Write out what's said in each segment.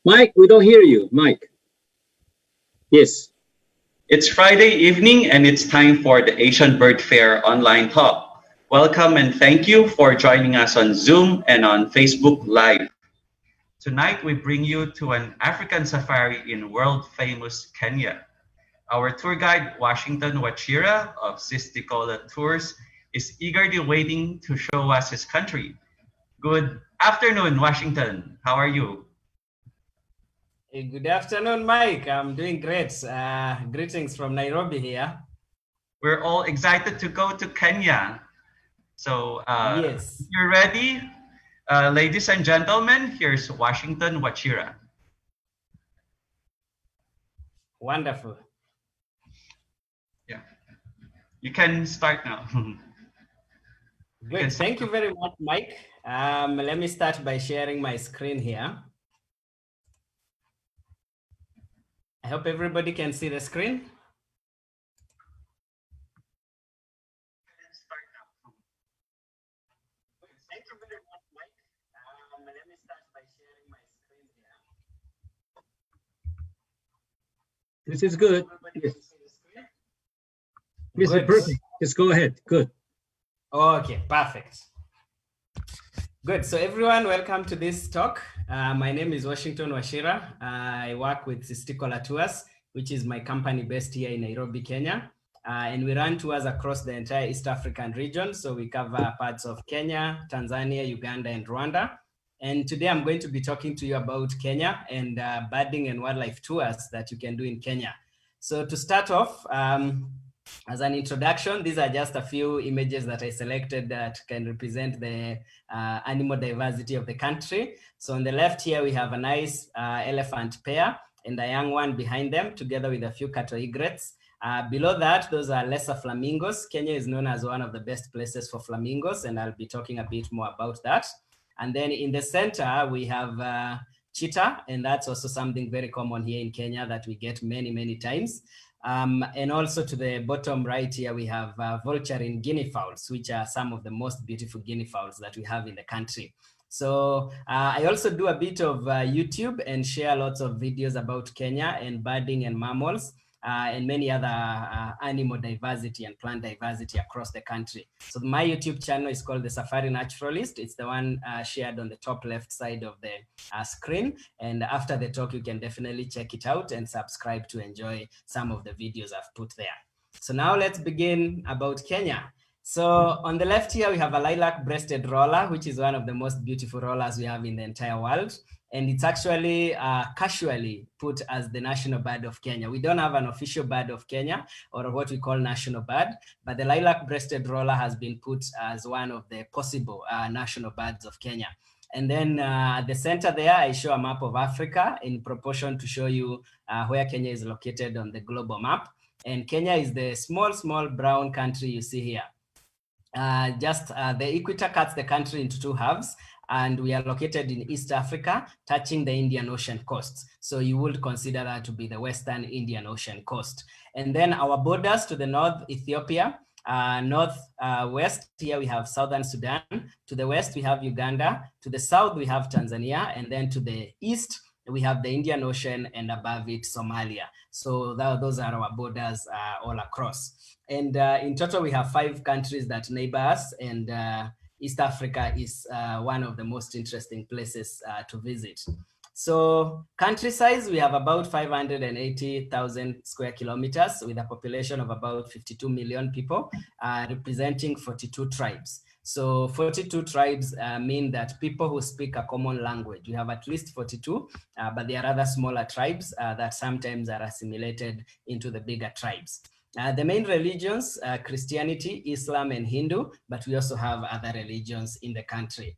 Mike, we don't hear you. Mike. Yes. It's Friday evening and it's time for the Asian Bird Fair online talk. Welcome and thank you for joining us on Zoom and on Facebook Live. Tonight we bring you to an African safari in world-famous Kenya. Our tour guide, Washington Wachira of Cisticola Tours, is eagerly waiting to show us his country. Good afternoon, Washington. How are you? Hey, good afternoon, Mike. I'm doing great. Greetings from Nairobi here. We're all excited to go to Kenya. So, Yes. if you're ready, ladies and gentlemen, here's Washington Wachira. Wonderful. Yeah, you can start now. Good. Thank you very much, Mike. Let me start by sharing my screen here. I hope everybody can see the screen. Thank you very much, Mike. Let me start by sharing my screen here. This is good. Yes. This is perfect. Just go ahead. Good. Okay, perfect. Good. So everyone, welcome to this talk. My name is Washington Wachira. I work with Cisticola Tours, which is my company based here in Nairobi, Kenya. And we run tours across the entire East African region. So we cover parts of Kenya, Tanzania, Uganda, and Rwanda. And today I'm going to be talking to you about Kenya and birding and wildlife tours that you can do in Kenya. So to start off, as an introduction, these are just a few images that I selected that can represent the animal diversity of the country. So on the left here, we have a nice elephant pair and a young one behind them, together with a few cattle egrets. Below that, those are lesser flamingos. Kenya is known as one of the best places for flamingos, and I'll be talking a bit more about that. And then in the center, we have cheetah, and that's also something very common here in Kenya that we get many, many times. And also to the bottom right here, we have vulturine guinea fowls, which are some of the most beautiful guinea fowls that we have in the country. So I also do a bit of YouTube and share lots of videos about Kenya and birding and mammals. And many other animal diversity and plant diversity across the country. So my YouTube channel is called The Safari Naturalist. It's the one shared on the top left side of the screen. And after the talk, you can definitely check it out and subscribe to enjoy some of the videos I've put there. So now let's begin about Kenya. So on the left here, we have a lilac-breasted roller, which is one of the most beautiful rollers we have in the entire world. And it's actually casually put as the national bird of Kenya. We don't have an official bird of Kenya or what we call national bird, but the lilac-breasted roller has been put as one of the possible national birds of Kenya. And then at the center there, I show a map of Africa in proportion to show you where Kenya is located on the global map. And Kenya is the small brown country you see here. The equator cuts the country into two halves, and we are located in East Africa, touching the Indian Ocean coast. So you would consider that to be the Western Indian Ocean coast. And then our borders to the north, Ethiopia, northwest, here we have Southern Sudan. To the west, we have Uganda. To the south, we have Tanzania. And then to the east, we have the Indian Ocean, and above it, Somalia. So those are our borders all across. And in total, we have 5 countries that neighbor us, and East Africa is one of the most interesting places to visit. So country size, we have about 580,000 square kilometers with a population of about 52 million people, representing 42 tribes. So 42 tribes mean that people who speak a common language. We have at least 42, but there are other smaller tribes that sometimes are assimilated into the bigger tribes. The main religions, Christianity, Islam, and Hindu, but we also have other religions in the country.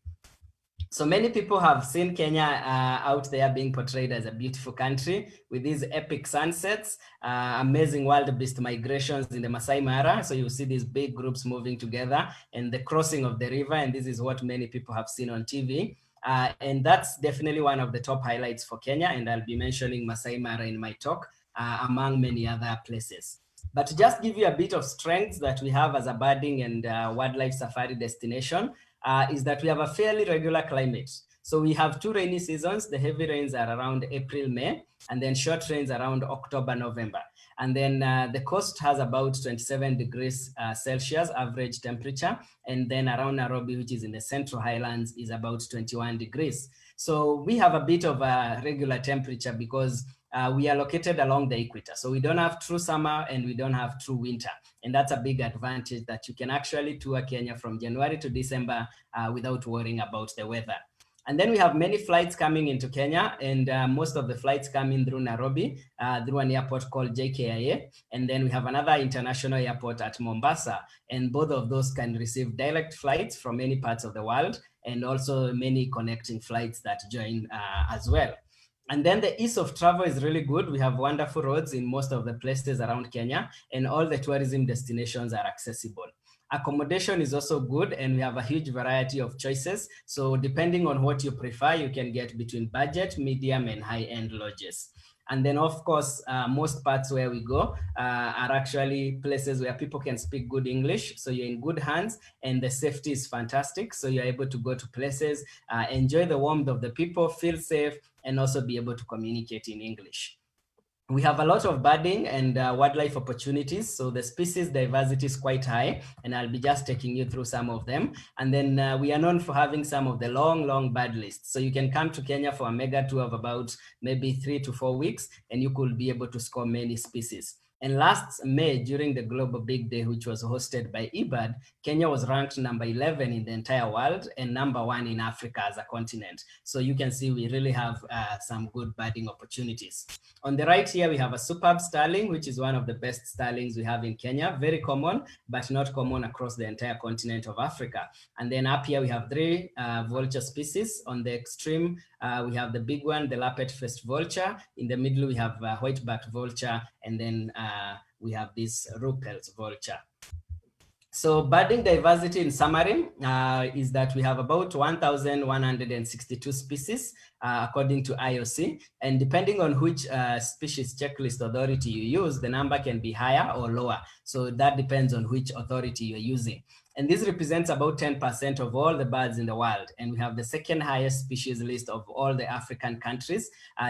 So many people have seen Kenya out there being portrayed as a beautiful country with these epic sunsets, amazing wildebeest migrations in the Masai Mara. So you see these big groups moving together and the crossing of the river. And this is what many people have seen on TV. And that's definitely one of the top highlights for Kenya. And I'll be mentioning Masai Mara in my talk, among many other places. But to just give you a bit of strengths that we have as a birding and wildlife safari destination, is that we have a fairly regular climate. So we have 2 rainy seasons. The heavy rains are around April, May, and then short rains around October, November. And then the coast has about 27 degrees Celsius average temperature. And then around Nairobi, which is in the Central Highlands, is about 21 degrees. So we have a bit of a regular temperature because we are located along the equator. So we don't have true summer and we don't have true winter. And that's a big advantage that you can actually tour Kenya from January to December without worrying about the weather. And then we have many flights coming into Kenya, and most of the flights come in through Nairobi, through an airport called JKIA. And then we have another international airport at Mombasa. And both of those can receive direct flights from many parts of the world, and also many connecting flights that join as well. And then the ease of travel is really good. We have wonderful roads in most of the places around Kenya, and all the tourism destinations are accessible. Accommodation is also good, and we have a huge variety of choices. So depending on what you prefer, you can get between budget, medium, and high-end lodges. And then, of course, most parts where we go are actually places where people can speak good English. So you're in good hands, and the safety is fantastic. So you're able to go to places, enjoy the warmth of the people, feel safe, and also be able to communicate in English. We have a lot of birding and wildlife opportunities. So the species diversity is quite high, and I'll be just taking you through some of them. And then we are known for having some of the long bird lists. So you can come to Kenya for a mega tour of about maybe 3 to 4 weeks, and you could be able to score many species. And last May, during the Global Big Day, which was hosted by eBird, Kenya was ranked number 11 in the entire world and number 1 in Africa as a continent. So you can see we really have some good birding opportunities. On the right here, we have a superb starling, which is one of the best starlings we have in Kenya. Very common, but not common across the entire continent of Africa. And then up here, we have 3 vulture species. On the extreme, we have the big one, the lappet-faced vulture. In the middle, we have white-backed vulture, and then we have this Ruppel's vulture. So birding diversity in summary is that we have about 1,162 species according to IOC, and depending on which species checklist authority you use, the number can be higher or lower. So that depends on which authority you're using. And this represents about 10% of all the birds in the world. And we have the second highest species list of all the African countries,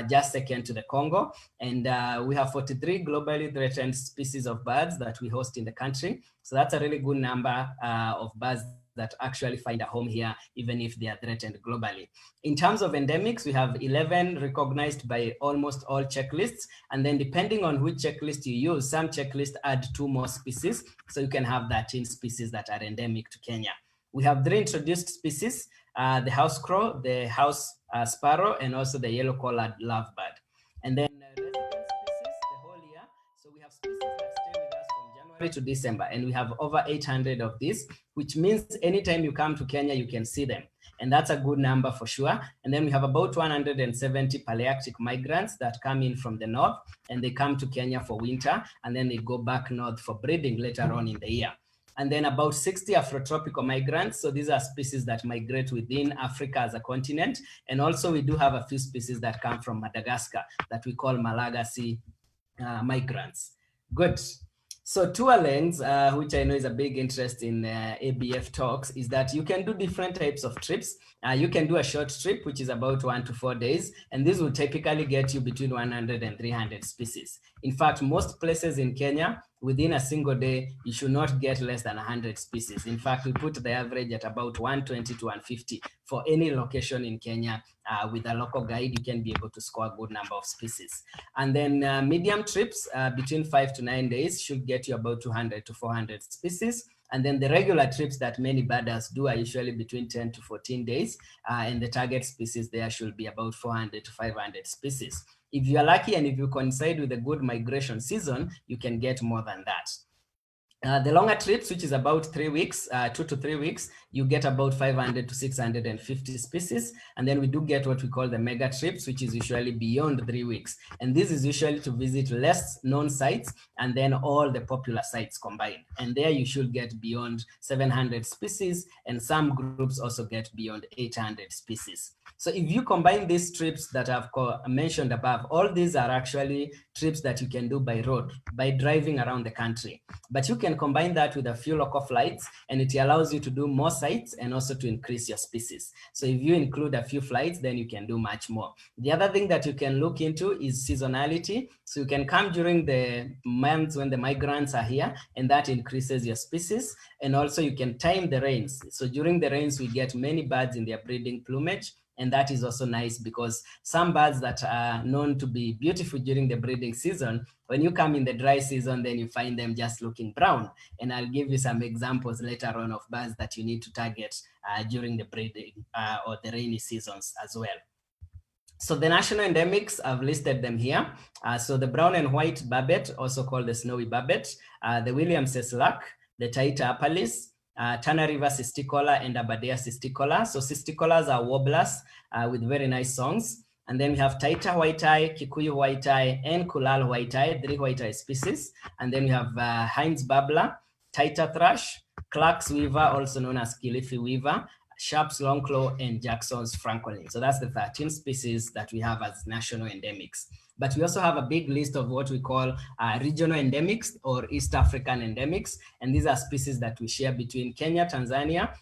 just second to the Congo. And we have 43 globally threatened species of birds that we host in the country. So that's a really good number of birds that actually find a home here, even if they are threatened globally. In terms of endemics, we have 11 recognized by almost all checklists. And then depending on which checklist you use, some checklists add 2 more species. So you can have 13 species that are endemic to Kenya. We have 3 introduced species, the house crow, the house sparrow, and also the yellow-collared lovebird. And then resident species the whole year. So we have species that stay with us from January to December, and we have over 800 of these, which means anytime you come to Kenya, you can see them. And that's a good number for sure. And then we have about 170 Palearctic migrants that come in from the north, and they come to Kenya for winter, and then they go back north for breeding later on in the year. And then about 60 Afrotropical migrants. So these are species that migrate within Africa as a continent. And also we do have a few species that come from Madagascar that we call Malagasy migrants. Good. So tour lengths, which I know is a big interest in ABF talks, is that you can do different types of trips. You can do a short trip, which is about 1 to 4 days, and this will typically get you between 100 and 300 species. In fact, most places in Kenya, within a single day, you should not get less than 100 species. In fact, we put the average at about 120 to 150 for any location in Kenya. With a local guide, you can be able to score a good number of species. And then medium trips between 5 to 9 days should get you about 200 to 400 species. And then the regular trips that many birders do are usually between 10 to 14 days. And the target species there should be about 400 to 500 species. If you're lucky and if you coincide with a good migration season, you can get more than that. The longer trips, which is about 3 weeks, 2 to 3 weeks, you get about 500 to 650 species. And then we do get what we call the mega trips, which is usually beyond 3 weeks. And this is usually to visit less known sites and then all the popular sites combined. And there you should get beyond 700 species, and some groups also get beyond 800 species. So if you combine these trips that I've mentioned above, all these are actually trips that you can do by road, by driving around the country. But you can can combine that with a few local flights, and it allows you to do more sites and also to increase your species. So if you include a few flights, then you can do much more. The other thing that you can look into is seasonality. So you can come during the months when the migrants are here, and that increases your species. And also you can time the rains. So during the rains, we get many birds in their breeding plumage. And that is also nice because some birds that are known to be beautiful during the breeding season, when you come in the dry season, then you find them just looking brown. And I'll give you some examples later on of birds that you need to target during the breeding or the rainy seasons as well. So the national endemics, I've listed them here. So the brown and white barbet, also called the snowy barbet, the Williams's luck, the Taita apalis, Tana River Cisticola and Aberdare Cisticola. So Cisticolas are warblers with very nice songs. And then we have Taita white-eye, Kikuyu white-eye, and Kulal white-eye, 3 white-eye species. And then we have Heinz babbler, Taita thrush, Clark's weaver, also known as Kilifi weaver, Sharp's longclaw, and Jackson's francolin. So that's the 13 species that we have as national endemics. But we also have a big list of what we call regional endemics or East African endemics. And these are species that we share between Kenya, Tanzania,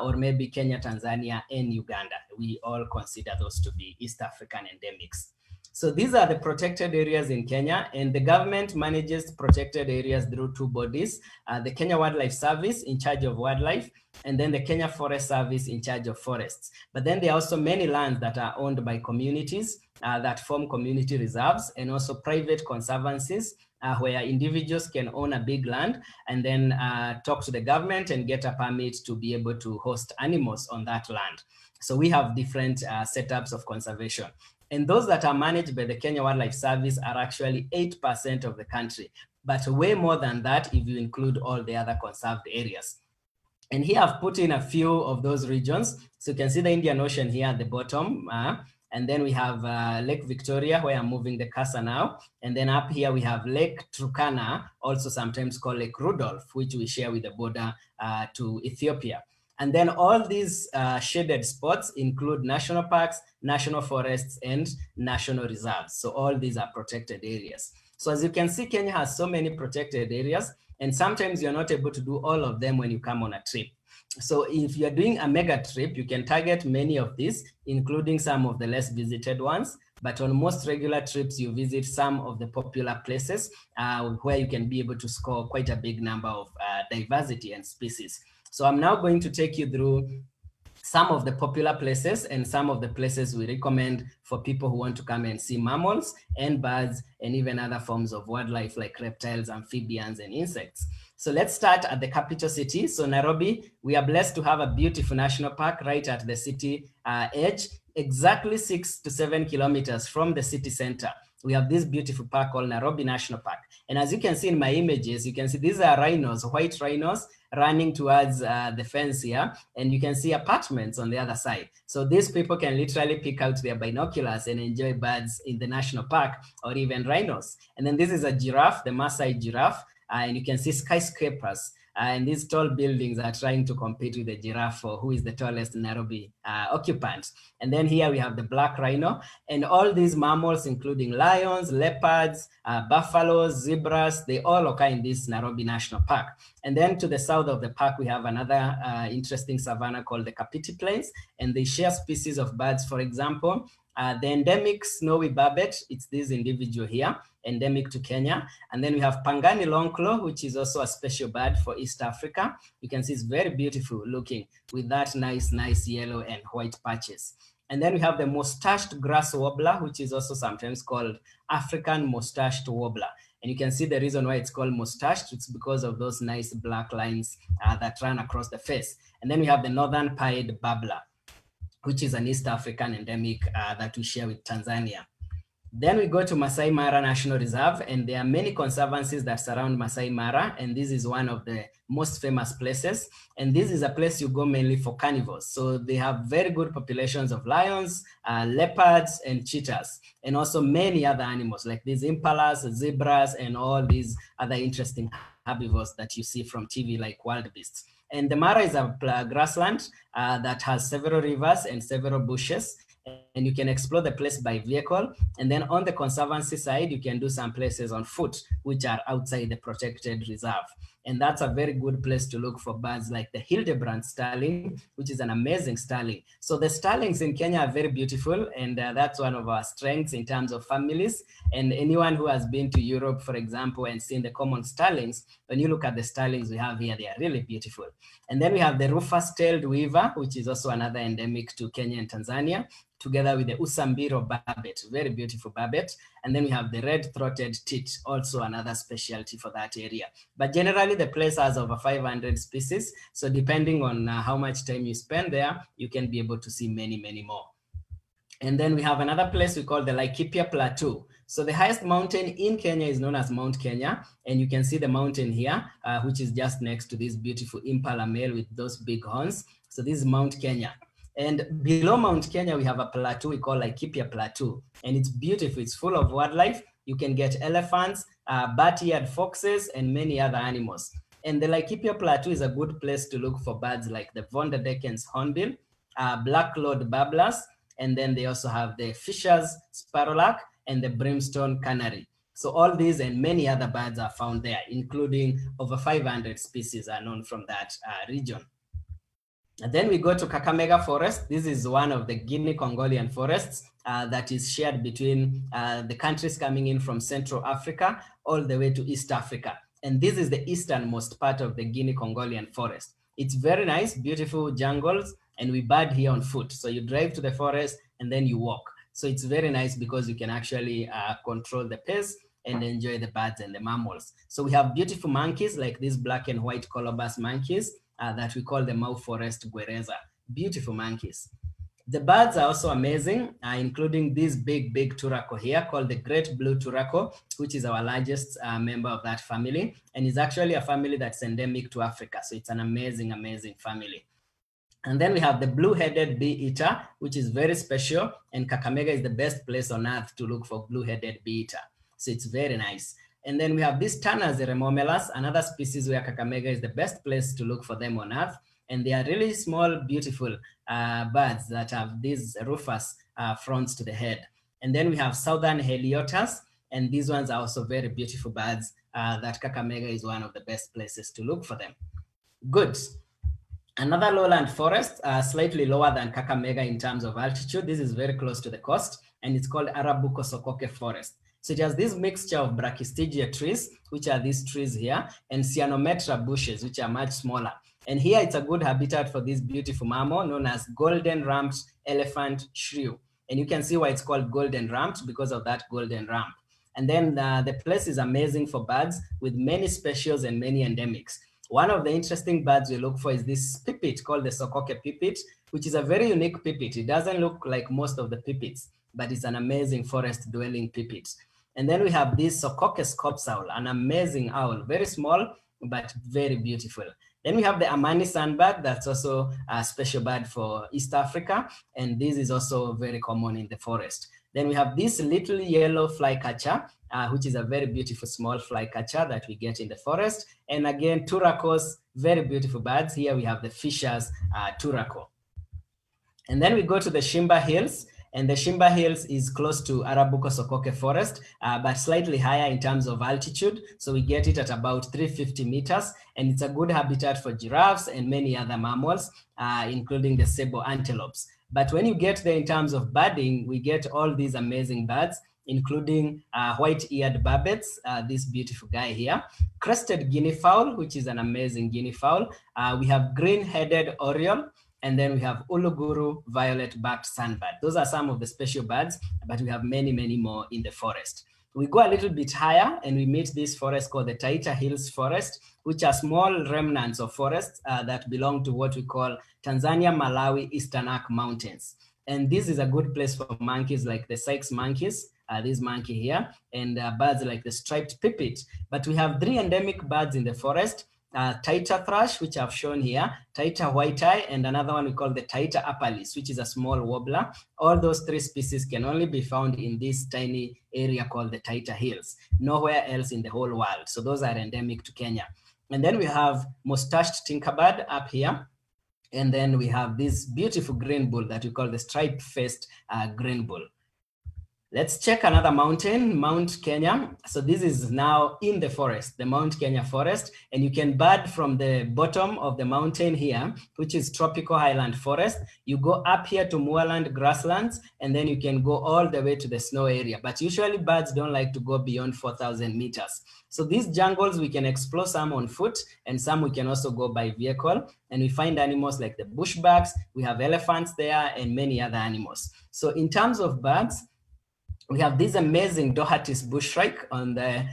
or maybe Kenya, Tanzania, and Uganda. We all consider those to be East African endemics. So these are the protected areas in Kenya, and the government manages protected areas through 2 bodies, the Kenya Wildlife Service in charge of wildlife, and then the Kenya Forest Service in charge of forests. But then there are also many lands that are owned by communities that form community reserves, and also private conservancies where individuals can own a big land and then talk to the government and get a permit to be able to host animals on that land. So we have different setups of conservation. And those that are managed by the Kenya Wildlife Service are actually 8% of the country, but way more than that if you include all the other conserved areas. And here I've put in a few of those regions. So you can see the Indian Ocean here at the bottom. And then we have Lake Victoria, where I'm moving the cursor now. And then up here we have Lake Turkana, also sometimes called Lake Rudolph, which we share with the border to Ethiopia. And then all these shaded spots include national parks, national forests, and national reserves. So all these are protected areas. So as you can see, Kenya has so many protected areas, and sometimes you're not able to do all of them when you come on a trip. So if you're doing a mega trip, you can target many of these, including some of the less visited ones. But on most regular trips, you visit some of the popular places where you can be able to score quite a big number of diversity and species. So I'm now going to take you through some of the popular places and some of the places we recommend for people who want to come and see mammals and birds and even other forms of wildlife like reptiles, amphibians, and insects. So let's start at the capital city. So Nairobi, we are blessed to have a beautiful national park right at the city edge, exactly 6 to 7 kilometers from the city center. We have this beautiful park called Nairobi National Park. And as you can see in my images, you can see these are rhinos, white rhinos running towards the fence here. And you can see apartments on the other side. So these people can literally pick out their binoculars and enjoy birds in the national park or even rhinos. And then this is a giraffe, the Masai giraffe. And you can see skyscrapers and these tall buildings are trying to compete with the giraffe for who is the tallest Nairobi occupant. And then here we have the black rhino and all these mammals, including lions, leopards, buffaloes, zebras, they all occur in this Nairobi National Park. And then to the south of the park, we have another interesting savanna called the Kapiti Plains, and they share species of birds. For example, the endemic snowy barbet, it's this individual here, endemic to Kenya. And then we have Pangani longclaw, which is also a special bird for East Africa. You can see it's very beautiful looking with that nice yellow and white patches. And then we have the mustached grass warbler, which is also sometimes called African mustached warbler. And you can see the reason why it's called mustached. It's because of those nice black lines that run across the face. And then we have the northern pied babbler, which is an East African endemic that we share with Tanzania. Then we go to Masai Mara National Reserve, and there are many conservancies that surround Masai Mara, and this is one of the most famous places. And this is a place you go mainly for carnivores. So they have very good populations of lions, leopards, and cheetahs, and also many other animals like these impalas, zebras, and all these other interesting herbivores that you see from TV like wild beasts. And the Mara is a grassland that has several rivers and several bushes, and you can explore the place by vehicle. And then on the conservancy side, you can do some places on foot, which are outside the protected reserve. And that's a very good place to look for birds like the Hildebrand starling, which is an amazing starling. So the starlings in Kenya are very beautiful, and that's one of our strengths in terms of families. And anyone who has been to Europe, for example, and seen the common starlings, when you look at the starlings we have here, they are really beautiful. And then we have the rufous-tailed weaver, which is also another endemic to Kenya and Tanzania, together with the Usambiro barbet, very beautiful barbet. And then we have the red-throated tit, also another specialty for that area. But generally, the place has over 500 species. So depending on how much time you spend there, you can be able to see many, many more. And then we have another place we call the Laikipia Plateau. So the highest mountain in Kenya is known as Mount Kenya. And you can see the mountain here, which is just next to this beautiful impala male with those big horns. So this is Mount Kenya. And below Mount Kenya, we have a plateau we call Laikipia Plateau. And it's beautiful. It's full of wildlife. You can get elephants, bat-eared foxes, and many other animals. And the Laikipia Plateau is a good place to look for birds like the Von der Decken's hornbill, black-lord babblers, and then they also have the Fisher's sparrowlark and the brimstone canary. So all these and many other birds are found there, including over 500 species are known from that region. And then we go to Kakamega Forest. This is one of the Guinea-Congolian forests that is shared between the countries coming in from Central Africa all the way to East Africa. And this is the easternmost part of the Guinea-Congolian forest. It's very nice, beautiful jungles, and we bird here on foot. So you drive to the forest and then you walk. So it's very nice because you can actually control the pace and enjoy the birds and the mammals. So we have beautiful monkeys like these black and white colobus monkeys that we call the Mau Forest Guereza. Beautiful monkeys. The birds are also amazing, including this big turaco here called the Great Blue Turaco, which is our largest member of that family. And it's actually a family that's endemic to Africa. So it's an amazing, amazing family. And then we have the blue-headed bee-eater, which is very special. And Kakamega is the best place on earth to look for blue-headed bee-eater. So it's very nice. And then we have these Turners remomelas, another species where Kakamega is the best place to look for them on earth. And they are really small, beautiful birds that have these rufous fronts to the head. And then we have Southern Heliotas, and these ones are also very beautiful birds that Kakamega is one of the best places to look for them. Good. Another lowland forest, slightly lower than Kakamega in terms of altitude. This is very close to the coast, and it's called Arabuko Sokoke Forest. So it has this mixture of brachystegia trees, which are these trees here, and cyanometra bushes, which are much smaller. And here it's a good habitat for this beautiful mammal known as golden rumped elephant shrew. And you can see why it's called golden rumped because of that golden rump. And then the place is amazing for birds with many species and many endemics. One of the interesting birds we look for is this pipit called the Sokoke pipit, which is a very unique pipit. It doesn't look like most of the pipits, but it's an amazing forest dwelling pipit. And then we have this Sokoke scops owl, an amazing owl, very small, but very beautiful. Then we have the Amani sandbird, that's also a special bird for East Africa, and this is also very common in the forest. Then we have this little yellow flycatcher, which is a very beautiful small flycatcher that we get in the forest. And again, turacos, very beautiful birds. Here we have the Fisher's turaco. And then we go to the Shimba Hills. And the Shimba Hills is close to Arabuko Sokoke Forest, but slightly higher in terms of altitude. So we get it at about 350 meters, and it's a good habitat for giraffes and many other mammals, including the sable antelopes. But when you get there in terms of birding, we get all these amazing birds, including white-eared barbets, this beautiful guy here, crested guinea fowl, which is an amazing guinea fowl. We have green-headed oriole, and then we have Uluguru violet-backed sunbird. Those are some of the special birds, but we have many, many more in the forest. We go a little bit higher and we meet this forest called the Taita Hills Forest, which are small remnants of forests that belong to what we call Tanzania, Malawi, Eastern Arc Mountains. And this is a good place for monkeys like the Sykes monkeys, this monkey here, and birds like the striped pipit. But we have 3 endemic birds in the forest, Taita thrush, which I've shown here, Taita white-eye, and another one we call the Taita apalis, which is a small warbler. All those 3 species can only be found in this tiny area called the Taita Hills, nowhere else in the whole world. So those are endemic to Kenya. And then we have mustached tinkerbird up here. And then we have this beautiful green bull that we call the stripe-faced green bull. Let's check another mountain, Mount Kenya. So this is now in the forest, the Mount Kenya forest, and you can bird from the bottom of the mountain here, which is tropical highland forest. You go up here to moorland grasslands, and then you can go all the way to the snow area. But usually birds don't like to go beyond 4,000 meters. So these jungles, we can explore some on foot, and some we can also go by vehicle. And we find animals like the bushbucks, we have elephants there, and many other animals. So in terms of birds, we have this amazing Doherty's bushshrike on the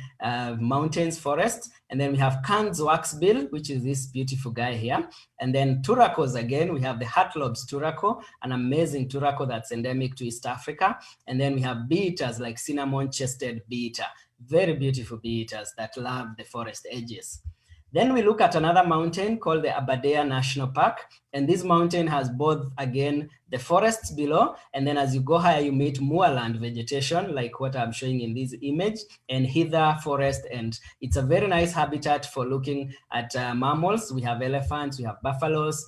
mountains forest. And then we have Cairns waxbill, which is this beautiful guy here. And then turacos again, we have the Hartlob's turaco, an amazing turaco that's endemic to East Africa. And then we have bee-eaters like cinnamon-chested bee-eater, very beautiful bee-eaters that love the forest edges. Then we look at another mountain called the Aberdare National Park. And this mountain has both, again, the forests below, and then as you go higher, you meet moorland vegetation, like what I'm showing in this image, and heather forest. And it's a very nice habitat for looking at mammals. We have elephants, we have buffaloes,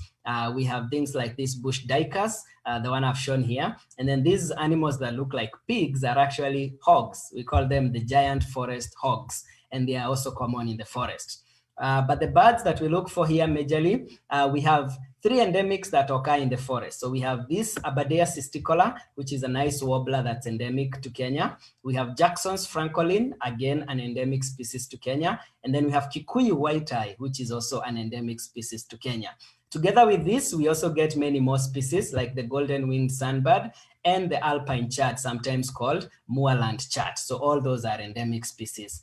we have things like these bush duikers, the one I've shown here. And then these animals that look like pigs are actually hogs. We call them the giant forest hogs, and they are also common in the forest. But the birds that we look for here majorly, we have 3 endemics that occur in the forest. So we have this Aberdare Cisticola, which is a nice warbler that's endemic to Kenya. We have Jackson's francolin, again, an endemic species to Kenya. And then we have Kikuyu white-eye, which is also an endemic species to Kenya. Together with this, we also get many more species like the golden-winged sunbird and the alpine chart, sometimes called moorland chart. So all those are endemic species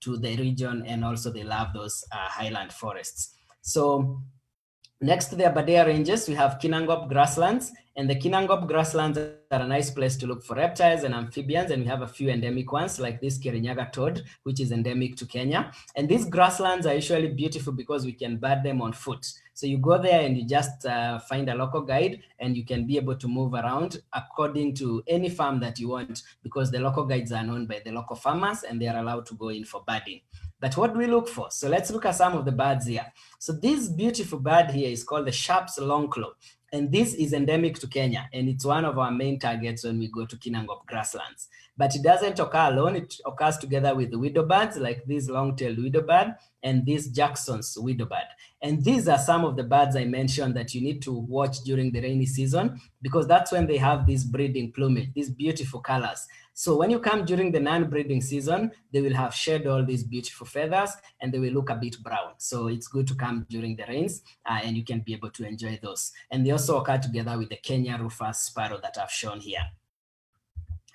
to the region, and also they love those highland forests. So next to the Aberdare ranges, we have Kinangop grasslands, and the Kinangop grasslands are a nice place to look for reptiles and amphibians, and we have a few endemic ones like this Kirinyaga toad, which is endemic to Kenya. And these grasslands are usually beautiful because we can bird them on foot. So you go there and you just find a local guide, and you can be able to move around according to any farm that you want, because the local guides are known by the local farmers and they are allowed to go in for birding. But what do we look for? So let's look at some of the birds here. So this beautiful bird here is called the Sharp's longclaw. And this is endemic to Kenya, and it's one of our main targets when we go to Kinangop grasslands. But it doesn't occur alone, it occurs together with the widow birds, like this long-tailed widow bird and this Jackson's widow bird. And these are some of the birds I mentioned that you need to watch during the rainy season, because that's when they have this breeding plumage, these beautiful colors. So when you come during the non-breeding season, they will have shed all these beautiful feathers and they will look a bit brown. So it's good to come during the rains and you can be able to enjoy those. And they also occur together with the Kenya rufous sparrow that I've shown here.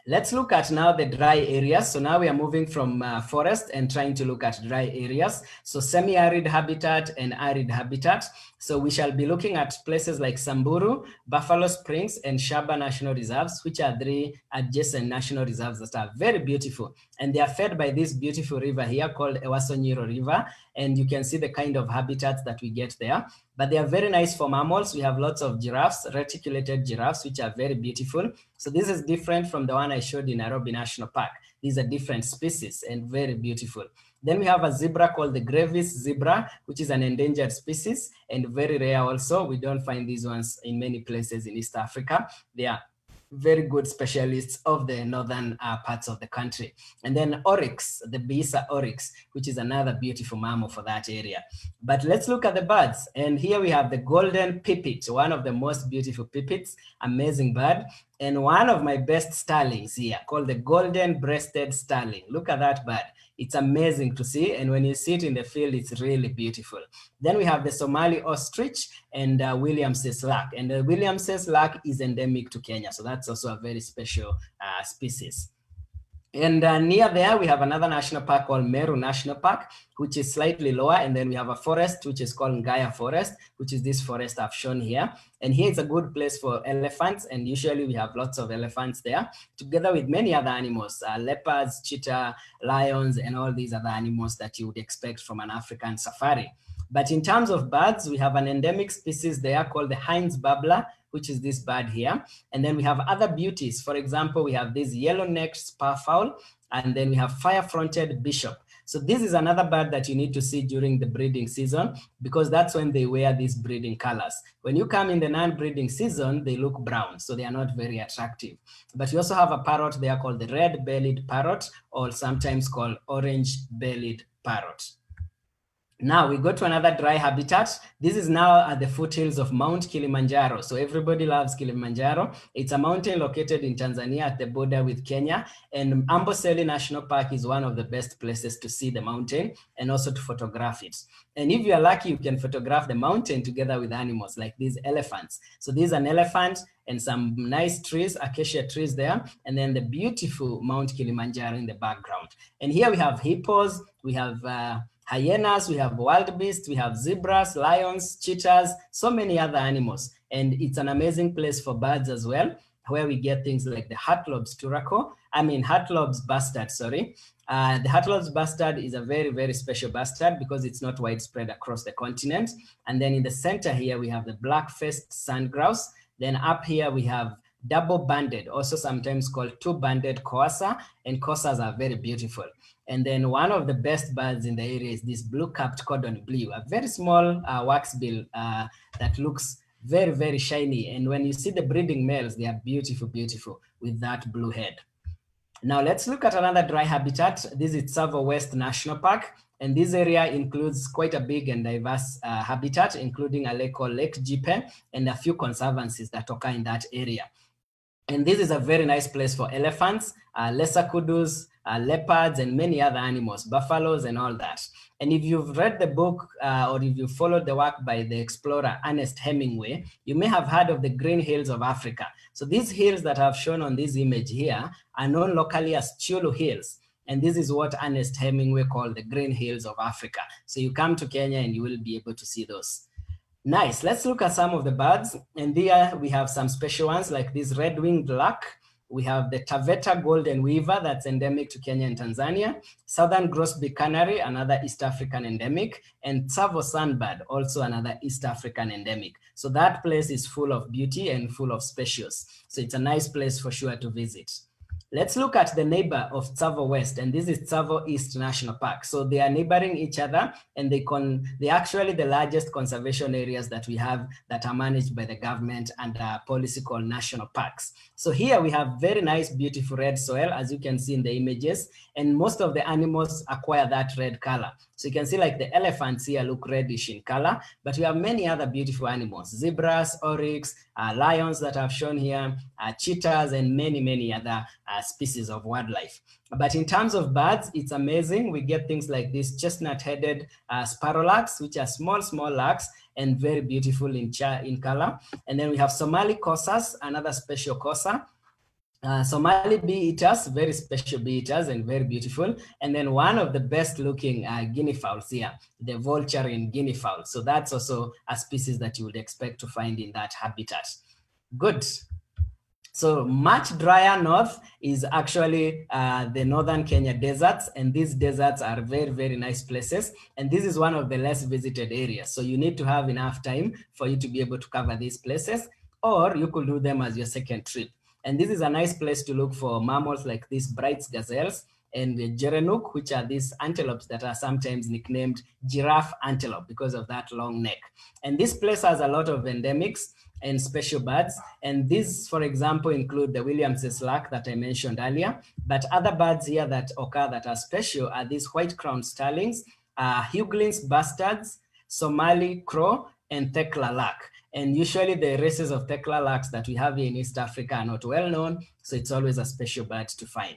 Let's look at now the dry areas. So now we are moving from forest and trying to look at dry areas. So semi-arid habitat and arid habitat. So we shall be looking at places like Samburu, Buffalo Springs, and Shaba National Reserves, which are 3 adjacent national reserves that are very beautiful. And they are fed by this beautiful river here called Ewasonyiro River. And you can see the kind of habitats that we get there. But they are very nice for mammals. We have lots of giraffes, reticulated giraffes, which are very beautiful. So this is different from the one I showed in Nairobi National Park. These are different species and very beautiful. Then we have a zebra called the Grevy's zebra, which is an endangered species and very rare also. We don't find these ones in many places in East Africa. They are very good specialists of the northern parts of the country. And then oryx, the Bisa oryx, which is another beautiful mammal for that area. But let's look at the birds. And here we have the golden pipit, one of the most beautiful pipits, amazing bird. And one of my best starlings here called the golden-breasted starling. Look at that bird. It's amazing to see. And when you see it in the field, it's really beautiful. Then we have the Somali ostrich and Williams's lark. And the Williams's lark is endemic to Kenya. So that's also a very special species. And near there, we have another national park called Meru National Park, which is slightly lower. And then we have a forest, which is called Ngaya Forest, which is this forest I've shown here. And here it's a good place for elephants. And usually we have lots of elephants there, together with many other animals, leopards, cheetah, lions, and all these other animals that you would expect from an African safari. But in terms of birds, we have an endemic species there called the Heinz babbler, which is this bird here. And then we have other beauties. For example, we have this yellow-necked sparfowl, and then we have fire-fronted bishop. So this is another bird that you need to see during the breeding season, because that's when they wear these breeding colors. When you come in the non-breeding season, they look brown, so they are not very attractive. But you also have a parrot there called the red-bellied parrot, or sometimes called orange-bellied parrot. Now we go to another dry habitat. This is now at the foothills of Mount Kilimanjaro. So everybody loves Kilimanjaro. It's a mountain located in Tanzania at the border with Kenya. And Amboseli National Park is one of the best places to see the mountain and also to photograph it. And if you are lucky, you can photograph the mountain together with animals like these elephants. So there's an elephant and some nice trees, acacia trees there, and then the beautiful Mount Kilimanjaro in the background. And here we have hippos, we have hyenas, we have wildebeests, we have zebras, lions, cheetahs, so many other animals. And it's an amazing place for birds as well, where we get things like the Hartlob's bustard, sorry. The Hartlob's bustard is a very, very special bustard because it's not widespread across the continent. And then in the center here, we have the black-faced sand grouse. Then up here, we have double-banded, also sometimes called two-banded koasa, and koasas are very beautiful. And then one of the best birds in the area is this blue-capped cordon bleu, a very small waxbill that looks very, very shiny. And when you see the breeding males, they are beautiful, beautiful with that blue head. Now let's look at another dry habitat. This is Tsavo West National Park. And this area includes quite a big and diverse habitat, including a lake called Lake Jipe and a few conservancies that occur in that area. And this is a very nice place for elephants, lesser kudus, leopards, and many other animals, buffaloes, and all that. And if you've read the book or if you followed the work by the explorer Ernest Hemingway, you may have heard of the Green Hills of Africa. So these hills that I've shown on this image here are known locally as Chulu Hills. And this is what Ernest Hemingway called the Green Hills of Africa. So you come to Kenya and you will be able to see those. Nice, let's look at some of the birds. And here we have some special ones like this red-winged duck. We have the Taveta golden weaver that's endemic to Kenya and Tanzania, southern grosbeak canary, another East African endemic, and Tsavo sunbird, also another East African endemic. So that place is full of beauty and full of species. So it's a nice place for sure to visit. Let's look at the neighbor of Tsavo West, and this is Tsavo East National Park. So they are neighboring each other, and they're actually the largest conservation areas that we have that are managed by the government under a policy called national parks. So here we have very nice, beautiful red soil, as you can see in the images, and most of the animals acquire that red color. So you can see like the elephants here look reddish in color, but we have many other beautiful animals, zebras, oryx, lions that I've shown here, cheetahs, and many, many other species of wildlife. But in terms of birds, it's amazing. We get things like this chestnut-headed sparrowlarks, which are small, small larks and very beautiful in color. And then we have Somali koasas, another special koasa. Somali bee-eaters, very special bee-eaters and very beautiful. And then one of the best looking guinea fowls here, the vulturine guinea fowl. So that's also a species that you would expect to find in that habitat. Good. So much drier north is actually the northern Kenya deserts, and these deserts are very, very nice places. And this is one of the less visited areas. So you need to have enough time for you to be able to cover these places, or you could do them as your second trip. And this is a nice place to look for mammals like these Bright's gazelles and the gerenuk, which are these antelopes that are sometimes nicknamed giraffe antelope because of that long neck. And this place has a lot of endemics and special birds. And these, for example, include the Williams's lark that I mentioned earlier. But other birds here that occur that are special are these white-crowned starlings, Hughlings bustards, Somali crow, and Thekla lark. And usually the races of Thekla larks that we have here in East Africa are not well known, so it's always a special bird to find.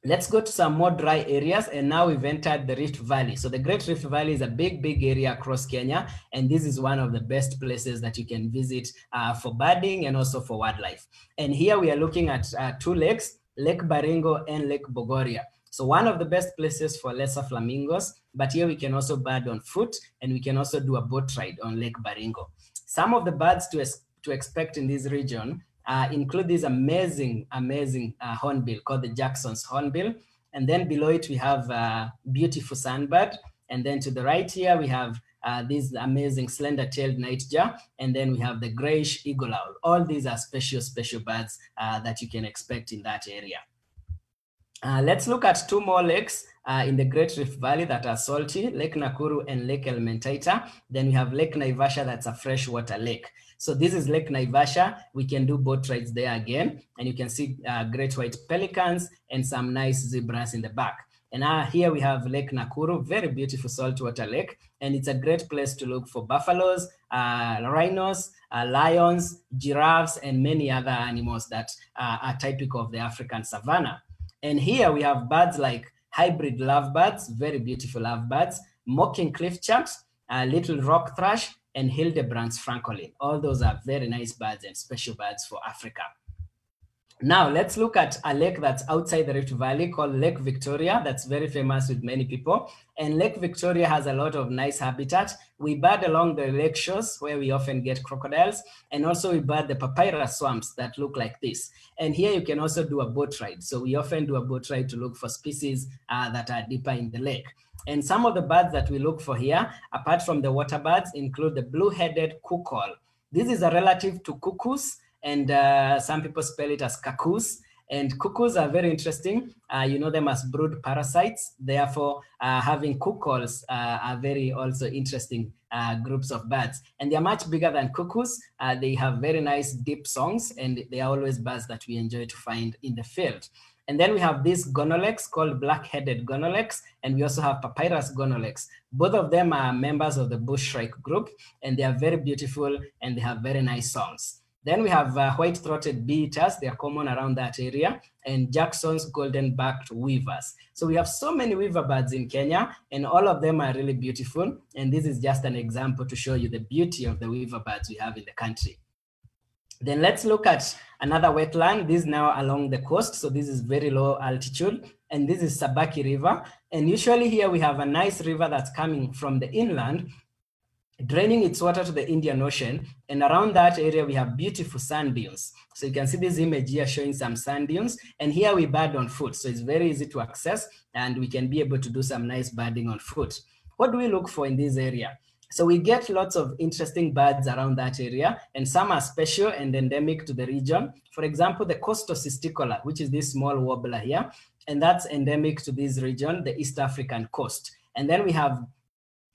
Let's go to some more dry areas, and now we've entered the Rift Valley. So the Great Rift Valley is a big, big area across Kenya, and this is one of the best places that you can visit for birding and also for wildlife. And here we are looking at two lakes, Lake Baringo and Lake Bogoria. So one of the best places for lesser flamingos, but here we can also bird on foot, and we can also do a boat ride on Lake Baringo. Some of the birds to expect in this region include this amazing hornbill called the Jackson's hornbill. And then below it, we have beautiful sunbird. And then to the right here, we have this amazing slender-tailed nightjar. And then we have the grayish eagle owl. All these are special birds that you can expect in that area. Let's look at two more lakes in the Great Rift Valley that are salty, Lake Nakuru and Lake Elementaita. Then we have Lake Naivasha, that's a freshwater lake. So this is Lake Naivasha. We can do boat rides there again, and you can see great white pelicans and some nice zebras in the back. And here we have Lake Nakuru, very beautiful saltwater lake, and it's a great place to look for buffaloes, rhinos, lions, giraffes, and many other animals that are typical of the African savanna. And here we have birds like hybrid lovebirds, very beautiful lovebirds, mocking cliffcharps, little rock thrush, and Hildebrands francolin. All those are very nice birds and special birds for Africa. Now let's look at a lake that's outside the Rift Valley called Lake Victoria. That's very famous with many people. And Lake Victoria has a lot of nice habitat. We bird along the lake shores where we often get crocodiles. And also we bird the papyrus swamps that look like this. And here you can also do a boat ride. So we often do a boat ride to look for species that are deeper in the lake. And some of the birds that we look for here, apart from the water birds, include the blue-headed cuckoo. This is a relative to cuckoos, and some people spell it as cuckoos. And cuckoos are very interesting. You know them as brood parasites. Therefore, having cuckoos are very also interesting groups of birds. And they are much bigger than cuckoos. They have very nice deep songs, and they are always birds that we enjoy to find in the field. And then we have these gonolecs called black-headed gonolecs, and we also have papyrus gonolecs. Both of them are members of the bush shrike group, and they are very beautiful, and they have very nice songs. Then we have white-throated bee-eaters. They are common around that area, and Jackson's golden-backed weavers. So we have so many weaver birds in Kenya, and all of them are really beautiful. And this is just an example to show you the beauty of the weaver birds we have in the country. Then let's look at another wetland. This is now along the coast. So this is very low altitude, and this is Sabaki River. And usually here we have a nice river that's coming from the inland, draining its water to the Indian Ocean. And around that area, we have beautiful sand dunes. So you can see this image here showing some sand dunes. And here we bird on foot. So it's very easy to access, and we can be able to do some nice birding on foot. What do we look for in this area? So we get lots of interesting birds around that area, and some are special and endemic to the region. For example, the coastal Cisticola, which is this small warbler here, and that's endemic to this region, the East African coast. And then we have,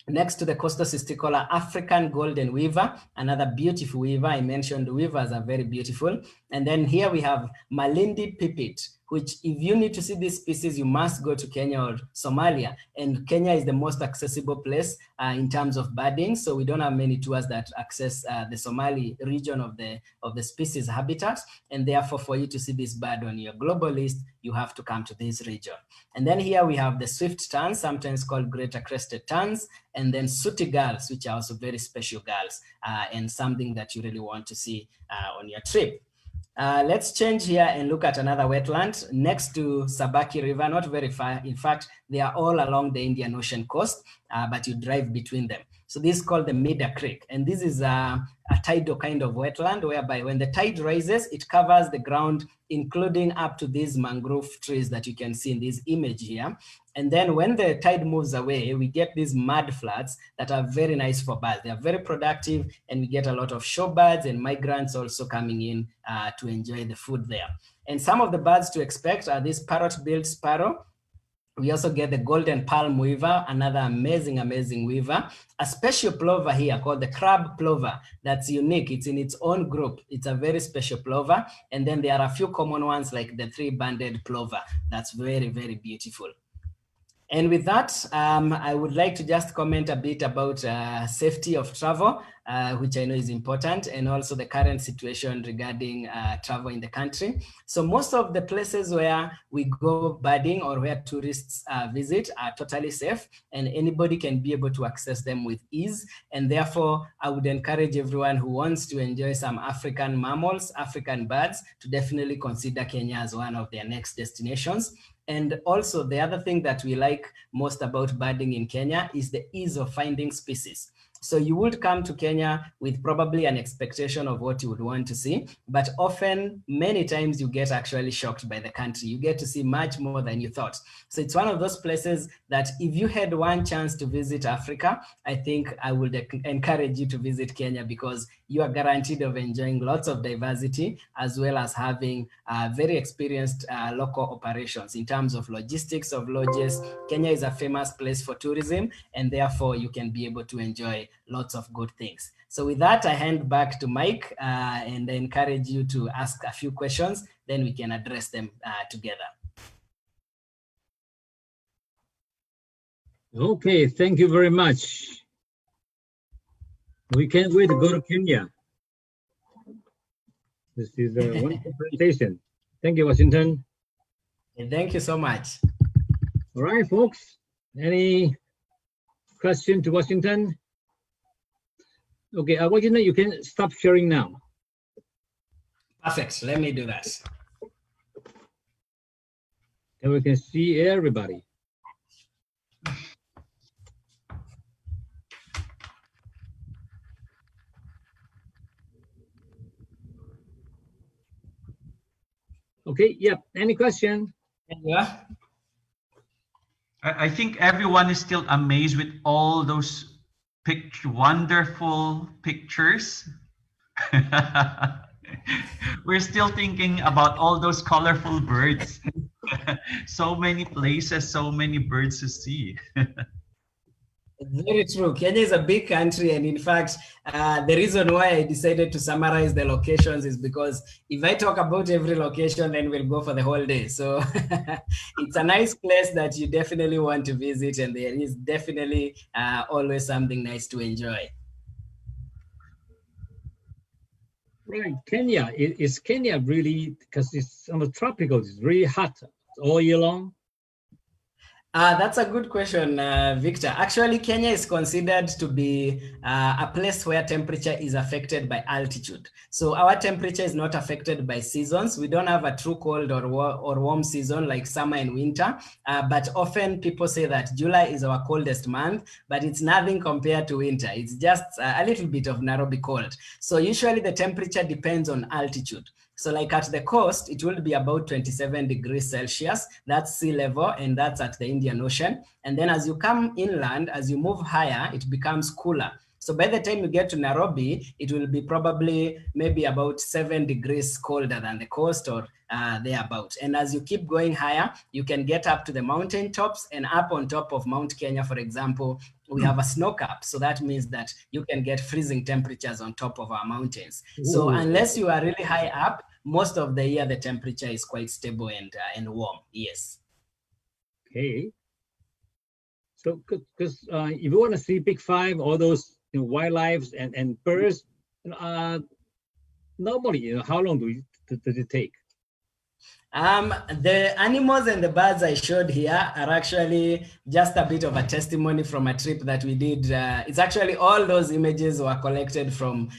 next to the coastal Cisticola, African golden weaver, another beautiful weaver. I mentioned the weavers are very beautiful. And then here we have Malindi pipit, which if you need to see this species, you must go to Kenya or Somalia. And Kenya is the most accessible place in terms of birding. So we don't have many tours that access the Somali region of the species habitat. And therefore, for you to see this bird on your global list, you have to come to this region. And then here we have the swift terns, sometimes called greater crested terns, and then sooty gulls, which are also very special gulls, and something that you really want to see on your trip. Let's change here and look at another wetland next to Sabaki River, not very far. In fact, they are all along the Indian Ocean coast, but you drive between them. So this is called the Mida Creek. And this is a tidal kind of wetland whereby when the tide rises, it covers the ground, including up to these mangrove trees that you can see in this image here. And then when the tide moves away, we get these mud floods that are very nice for birds. They are very productive, and we get a lot of shorebirds and migrants also coming in to enjoy the food there. And some of the birds to expect are this parrot-billed sparrow. We also get the golden palm weaver, another amazing, amazing weaver. A special plover here called the crab plover that's unique. It's in its own group. It's a very special plover. And then there are a few common ones like the three-banded plover. That's very, very beautiful. And with that, I would like to just comment a bit about safety of travel, which I know is important, and also the current situation regarding travel in the country. So most of the places where we go birding or where tourists visit are totally safe, and anybody can be able to access them with ease. And therefore, I would encourage everyone who wants to enjoy some African mammals, African birds, to definitely consider Kenya as one of their next destinations. And also the other thing that we like most about birding in Kenya is the ease of finding species. So you would come to Kenya with probably an expectation of what you would want to see, but often, many times you get actually shocked by the country. You get to see much more than you thought. So it's one of those places that if you had one chance to visit Africa, I think I would encourage you to visit Kenya, because you are guaranteed of enjoying lots of diversity, as well as having very experienced local operations in terms of logistics of lodges. Kenya is a famous place for tourism, and therefore you can be able to enjoy lots of good things. So with that, I hand back to Mike and I encourage you to ask a few questions, then we can address them together. Okay, thank you very much. We can't wait to go to Kenya. This is a wonderful presentation. Thank you, Washington. Thank you so much. All right, folks. Any question to Washington? Okay, Washington, you can stop sharing now. Perfect. Let me do that. And we can see everybody. Okay, yep. Any question? Yeah. I think everyone is still amazed with all those wonderful pictures. We're still thinking about all those colorful birds. So many places, so many birds to see. Very true. Kenya is a big country, and in fact, the reason why I decided to summarize the locations is because if I talk about every location, then we'll go for the whole day. So it's a nice place that you definitely want to visit, and there is definitely always something nice to enjoy. Right, Kenya. Is Kenya really, because it's on the tropical, it's really hot all year long? That's a good question, Victor. Actually, Kenya is considered to be a place where temperature is affected by altitude. So our temperature is not affected by seasons. We don't have a true cold or warm season like summer and winter. But often people say that July is our coldest month, but it's nothing compared to winter. It's just a little bit of Nairobi cold. So usually the temperature depends on altitude. So like at the coast, it will be about 27 degrees Celsius. That's sea level, and that's at the Indian Ocean. And then as you come inland, as you move higher, it becomes cooler. So by the time you get to Nairobi, it will be probably maybe about 7 degrees colder than the coast, or thereabout. And as you keep going higher, you can get up to the mountain tops, and up on top of Mount Kenya, for example, we have a snow cap. So that means that you can get freezing temperatures on top of our mountains. So unless you are really high up, most of the year the temperature is quite stable and warm. Yes. Okay. So, because if you want to see big five, all those wildlife and birds, normally, how long does it take? The animals and the birds I showed here are actually just a bit of a testimony from a trip that we did. It's actually all those images were collected from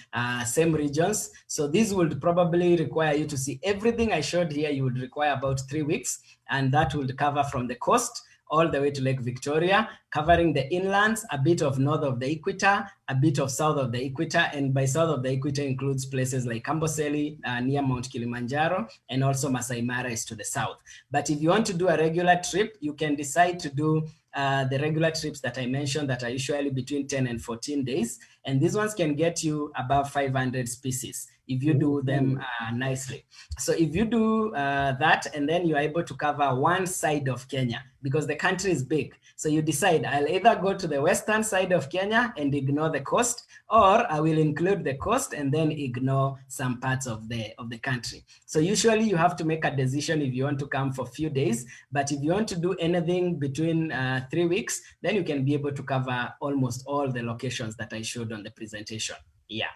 same regions. So this would probably require you to see everything I showed here. You would require about 3 weeks, and that would cover from the coast all the way to Lake Victoria, covering the inlands, a bit of north of the equator, a bit of south of the equator, and by south of the equator includes places like Amboseli near Mount Kilimanjaro, and also Masai Mara is to the south. But if you want to do a regular trip, you can decide to do the regular trips that I mentioned that are usually between 10 and 14 days. And these ones can get you above 500 species if you do them nicely. So if you do that, and then you're able to cover one side of Kenya, because the country is big. So you decide, I'll either go to the western side of Kenya and ignore the coast, or I will include the coast and then ignore some parts of the country. So usually you have to make a decision if you want to come for a few days, but if you want to do anything between 3 weeks, then you can be able to cover almost all the locations that I showed on the presentation. Yeah.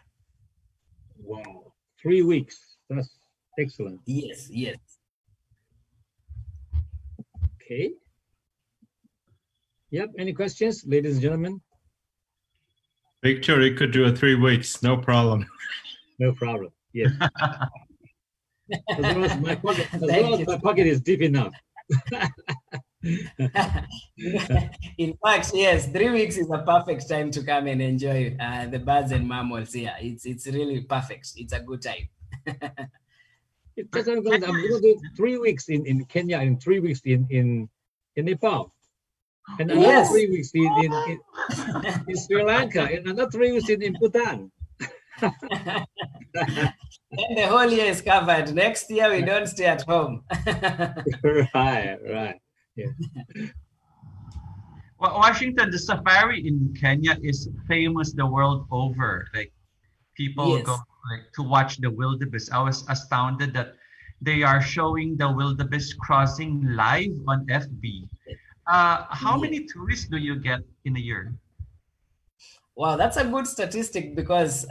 Wow, 3 weeks. That's excellent. Yes, yes. Okay. Yep, any questions, ladies and gentlemen? Victor, could do a 3 weeks, no problem. No problem, yes. As long as my pocket is deep enough. In fact, yes, 3 weeks is a perfect time to come and enjoy the birds and mammals here. It's really perfect. It's a good time. It's just I'm going to do 3 weeks in Kenya and 3 weeks in Nepal. And another Yes. 3 weeks in Sri Lanka, and another 3 weeks in Bhutan. Then the whole year is covered. Next year, we don't stay at home. Right. Yeah. Well, Washington, the safari in Kenya is famous the world over. Like people Yes. go like to watch the wildebeest. I was astounded that they are showing the wildebeest crossing live on FB. How many tourists do you get in a year? Wow, that's a good statistic because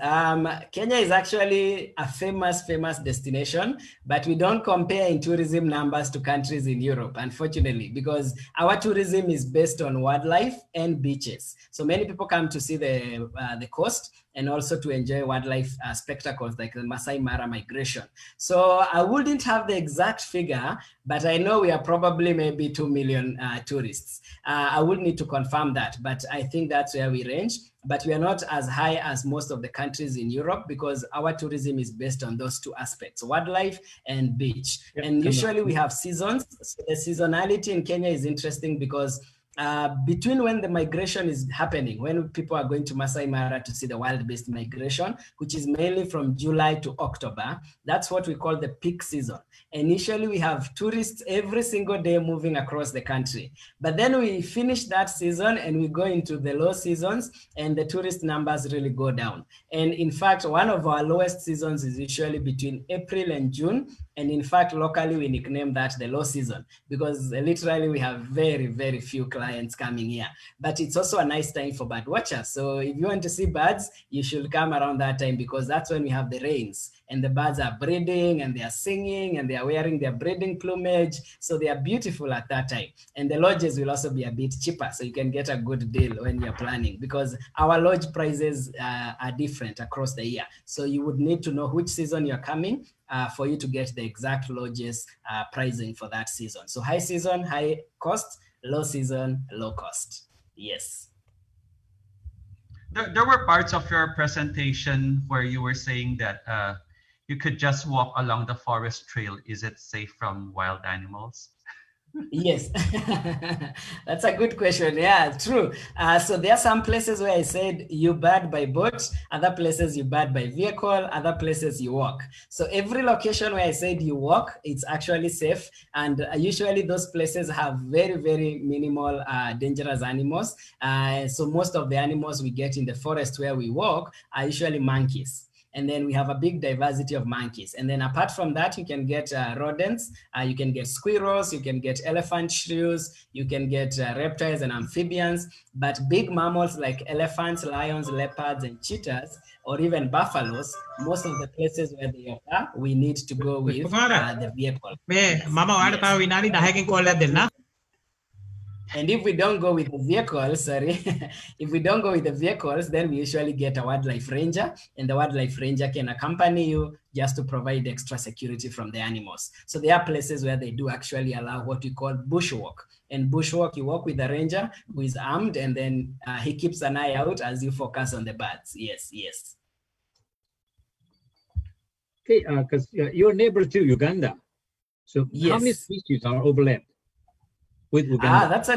Kenya is actually a famous destination, but we don't compare in tourism numbers to countries in Europe, unfortunately, because our tourism is based on wildlife and beaches. So many people come to see the coast and also to enjoy wildlife spectacles like the Masai Mara migration. So I wouldn't have the exact figure, but I know we are probably maybe 2 million tourists. I would need to confirm that, but I think that's where we range. But we are not as high as most of the countries in Europe because our tourism is based on those two aspects, wildlife and beach. Yep, and usually we have seasons. So the seasonality in Kenya is interesting because between when the migration is happening, when people are going to Masai Mara to see the wild-based migration, which is mainly from July to October, that's what we call the peak season. Initially, we have tourists every single day moving across the country. But then we finish that season and we go into the low seasons and the tourist numbers really go down. And in fact, one of our lowest seasons is usually between April and June. And in fact, locally, we nickname that the low season because literally we have very, very few clients coming here. But it's also a nice time for bird watchers. So if you want to see birds, you should come around that time because that's when we have the rains and the birds are breeding and they are singing and they are wearing their breeding plumage. So they are beautiful at that time. And the lodges will also be a bit cheaper. So you can get a good deal when you're planning because our lodge prices are different across the year. So you would need to know which season you're coming for you to get the exact lodges pricing for that season. So high season, high cost, low season, low cost. Yes. There were parts of your presentation where you were saying that you could just walk along the forest trail. Is it safe from wild animals? Yes, that's a good question. Yeah, true. So there are some places where I said you bird by boat, other places you bird by vehicle, other places you walk. So every location where I said you walk, it's actually safe. And usually those places have very, very minimal dangerous animals. So most of the animals we get in the forest where we walk are usually monkeys. And then we have a big diversity of monkeys. And then apart from that, you can get rodents, you can get squirrels, you can get elephant shrews, you can get reptiles and amphibians, but big mammals like elephants, lions, leopards, and cheetahs, or even buffaloes, most of the places where they are, we need to go with the vehicle. Yes. And if we don't go with the vehicles, if we don't go with the vehicles, then we usually get a wildlife ranger, and the wildlife ranger can accompany you just to provide extra security from the animals. So there are places where they do actually allow what we call bushwalk. And bushwalk, you walk with the ranger who is armed, and then he keeps an eye out as you focus on the birds. Yes, yes. Okay, because you're neighbor to Uganda. So Yes. How many species are overlapped with Uganda? That's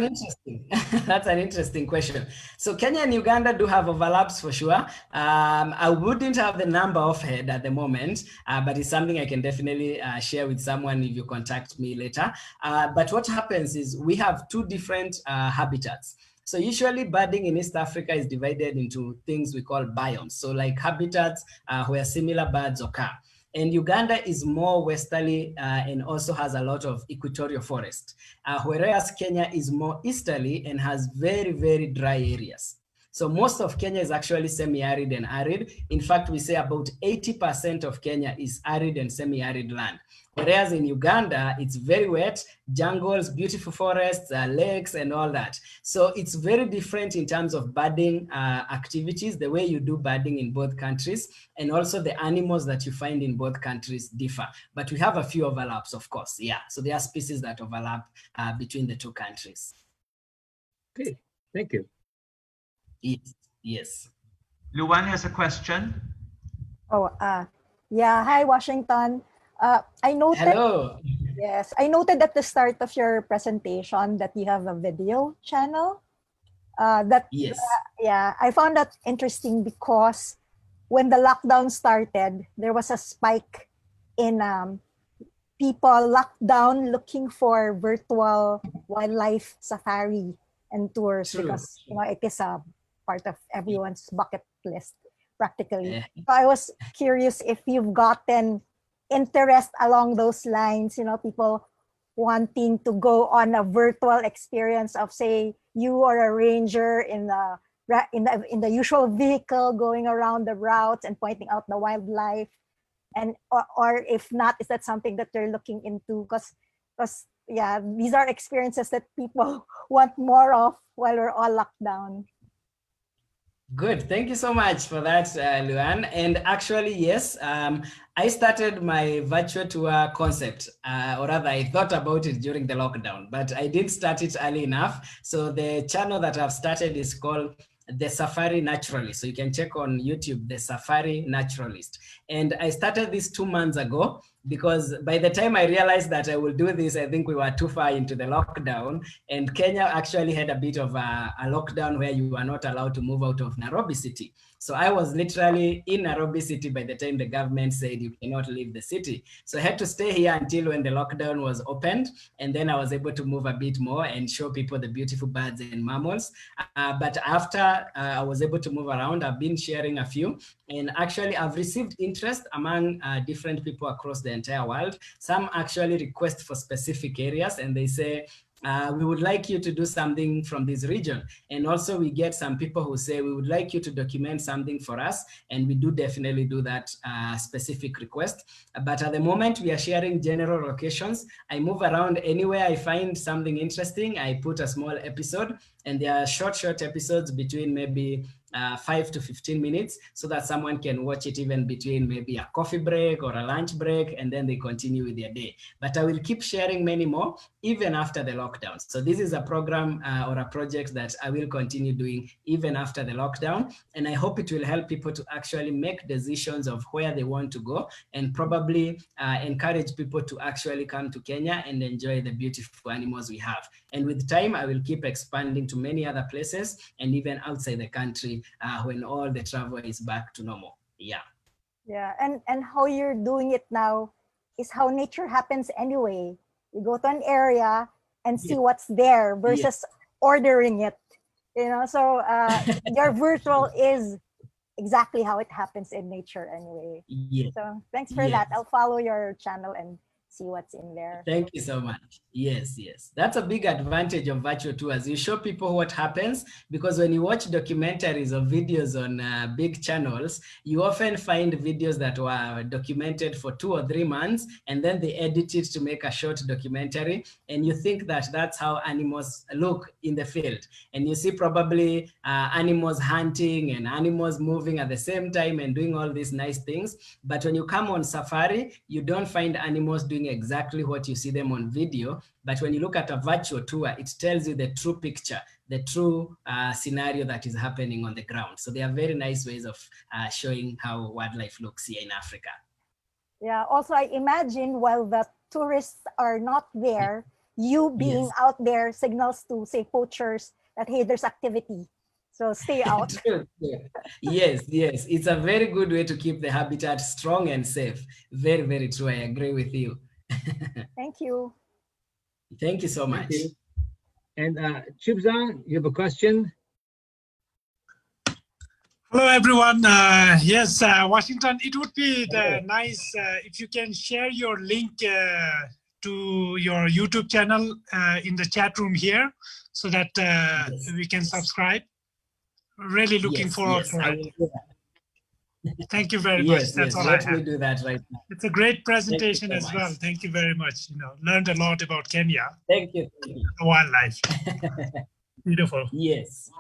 an interesting question. So Kenya and Uganda do have overlaps for sure. I wouldn't have the number offhand at the moment, but it's something I can definitely share with someone if you contact me later. But what happens is we have two different habitats. So usually birding in East Africa is divided into things we call biomes. So like habitats where similar birds occur. And Uganda is more westerly and also has a lot of equatorial forest, whereas Kenya is more easterly and has very, very dry areas. So most of Kenya is actually semi-arid and arid. In fact, we say about 80% of Kenya is arid and semi-arid land. Whereas in Uganda, it's very wet, jungles, beautiful forests, lakes, and all that. So it's very different in terms of birding activities, the way you do birding in both countries, and also the animals that you find in both countries differ. But we have a few overlaps, of course. Yeah, so there are species that overlap between the two countries. Okay, thank you. Yes, yes. Luan has a question. Oh, yeah. Hi, Washington. I noted. Hello. Yes, I noted at the start of your presentation that you have a video channel. Yes. Yeah, I found that interesting because when the lockdown started, there was a spike in people locked down looking for virtual wildlife safari and tours. True. Because it is a part of everyone's bucket list practically. Yeah. So I was curious if you've gotten interest along those lines, people wanting to go on a virtual experience of, say, you are a ranger in the usual vehicle going around the routes and pointing out the wildlife, and or if not, is that something that they're looking into? Because yeah, these are experiences that people want more of while we're all locked down. Good. Thank you so much for that, Luan. And actually, yes, I started my virtual tour concept, or rather, I thought about it during the lockdown, but I didn't start it early enough. So the channel that I've started is called The Safari Naturalist. So you can check on YouTube, The Safari Naturalist. And I started this 2 months ago, because by the time I realized that I will do this, I think we were too far into the lockdown, and Kenya actually had a bit of a lockdown where you were not allowed to move out of Nairobi city. So I was literally in Nairobi city by the time the government said you cannot leave the city. So I had to stay here until when the lockdown was opened, and then I was able to move a bit more and show people the beautiful birds and mammals. But after I was able to move around, I've been sharing a few, and actually I've received interest among different people across the entire world. Some actually request for specific areas, and they say, we would like you to do something from this region. And also we get some people who say, we would like you to document something for us. And we do definitely do that specific request. But at the moment we are sharing general locations. I move around anywhere I find something interesting. I put a small episode, and they are short episodes between maybe 5 to 15 minutes, so that someone can watch it even between maybe a coffee break or a lunch break, and then they continue with their day. But I will keep sharing many more even after the lockdown. So this is a program or a project that I will continue doing even after the lockdown. And I hope it will help people to actually make decisions of where they want to go, and probably encourage people to actually come to Kenya and enjoy the beautiful animals we have. And with time, I will keep expanding to many other places and even outside the country when all the travel is back to normal. Yeah. Yeah, and how you're doing it now is how nature happens anyway. You go to an area and see what's there versus ordering it. So your virtual is exactly how it happens in nature anyway. Yes. So thanks for that. I'll follow your channel and see what's in there. Thank you so much. Yes. That's a big advantage of virtual tours. You show people what happens, because when you watch documentaries or videos on big channels, you often find videos that were documented for 2 or 3 months, and then they edit it to make a short documentary. And you think that that's how animals look in the field. And you see probably animals hunting and animals moving at the same time and doing all these nice things. But when you come on safari, you don't find animals doing exactly what you see them on video. But when you look at a virtual tour, it tells you the true picture, the true scenario that is happening on the ground. So they are very nice ways of showing how wildlife looks here in Africa. Yeah, also I imagine while the tourists are not there, you being out there signals to, say, poachers that, hey, there's activity. So stay out. Yes. It's a very good way to keep the habitat strong and safe. Very, very true. I agree with you. Thank you. Thank you so much. You. And Chibza, you have a question? Hello, everyone. Yes, Washington, it would be nice if you can share your link to your YouTube channel in the chat room here, so that we can subscribe. Really looking Yes, forward yes, for I it. will do Thank you very that. much. Yes, That's yes. all I Let have. me do that right now. It's a great Thank you presentation so as well. much. Thank you very much. Learned a lot about Kenya, Thank you. Thank you. the wildlife. Beautiful. Yes.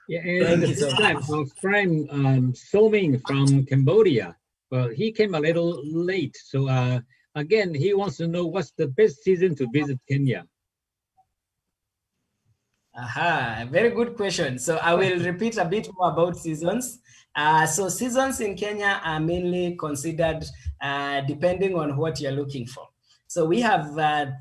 Yeah, and Thank you this so time much. our friend Soming from Cambodia. Well, he came a little late, so again he wants to know what's the best season to visit Kenya. Aha, very good question. So I will repeat a bit more about seasons. So seasons in Kenya are mainly considered depending on what you're looking for. So we have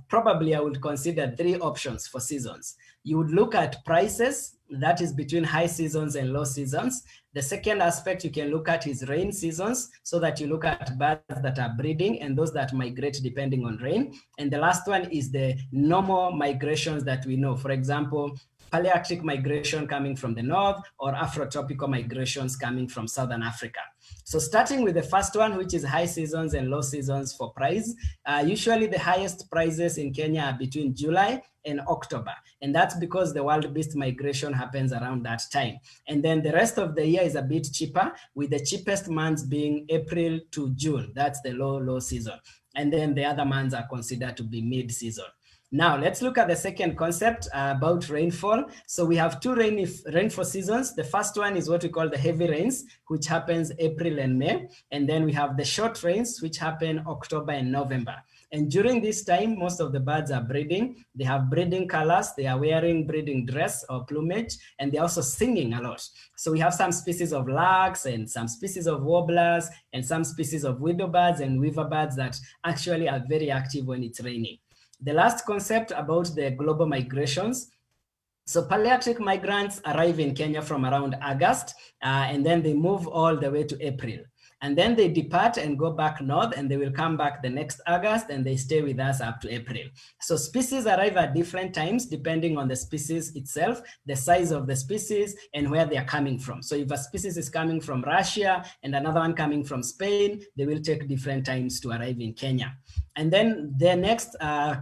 probably I would consider 3 options for seasons. You would look at prices, that is between high seasons and low seasons. The second aspect you can look at is rain seasons, so that you look at birds that are breeding and those that migrate depending on rain. And the last one is the normal migrations that we know. For example, Palearctic migration coming from the north or Afrotropical migrations coming from Southern Africa. So starting with the first one, which is high seasons and low seasons for price, usually the highest prices in Kenya are between July and October. And that's because the wild beast migration happens around that time. And then the rest of the year is a bit cheaper, with the cheapest months being April to June. That's the low season. And then the other months are considered to be mid-season. Now, let's look at the second concept about rainfall. So we have 2 rainfall seasons. The first one is what we call the heavy rains, which happens April and May. And then we have the short rains, which happen October and November. And during this time, most of the birds are breeding. They have breeding colors. They are wearing breeding dress or plumage, and they're also singing a lot. So we have some species of larks and some species of warblers and some species of widowbirds and weaverbirds that actually are very active when it's raining. The last concept about the global migrations. So Palearctic migrants arrive in Kenya from around August, and then they move all the way to April. And then they depart and go back north, and they will come back the next August, and they stay with us up to April. So species arrive at different times depending on the species itself, the size of the species, and where they are coming from. So if a species is coming from Russia and another one coming from Spain, they will take different times to arrive in Kenya. And then the next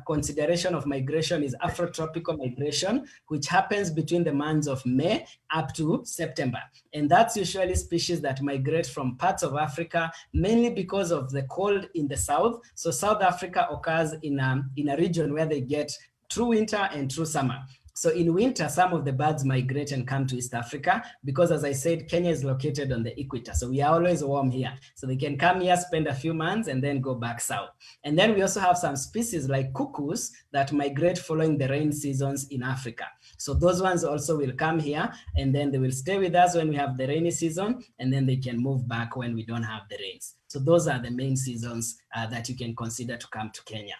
consideration of migration is Afrotropical migration, which happens between the months of May up to September. And that's usually species that migrate from parts of Africa, mainly because of the cold in the south. So South Africa occurs in a region where they get true winter and true summer. So in winter, some of the birds migrate and come to East Africa because, as I said, Kenya is located on the equator. So we are always warm here. So they can come here, spend a few months, and then go back south. And then we also have some species like cuckoos that migrate following the rain seasons in Africa. So those ones also will come here, and then they will stay with us when we have the rainy season, and then they can move back when we don't have the rains. So those are the main seasons that you can consider to come to Kenya.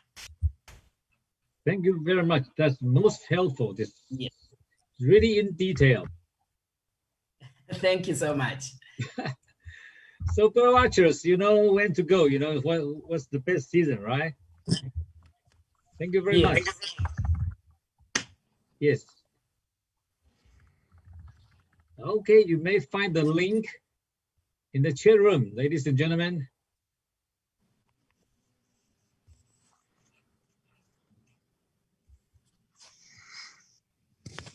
Thank you very much. That's most helpful. This Yes. really in detail. Thank you so much. So bird watchers, you know when to go. You know what's the best season, right? Thank you very much. Yes. Okay, you may find the link in the chat room, ladies and gentlemen.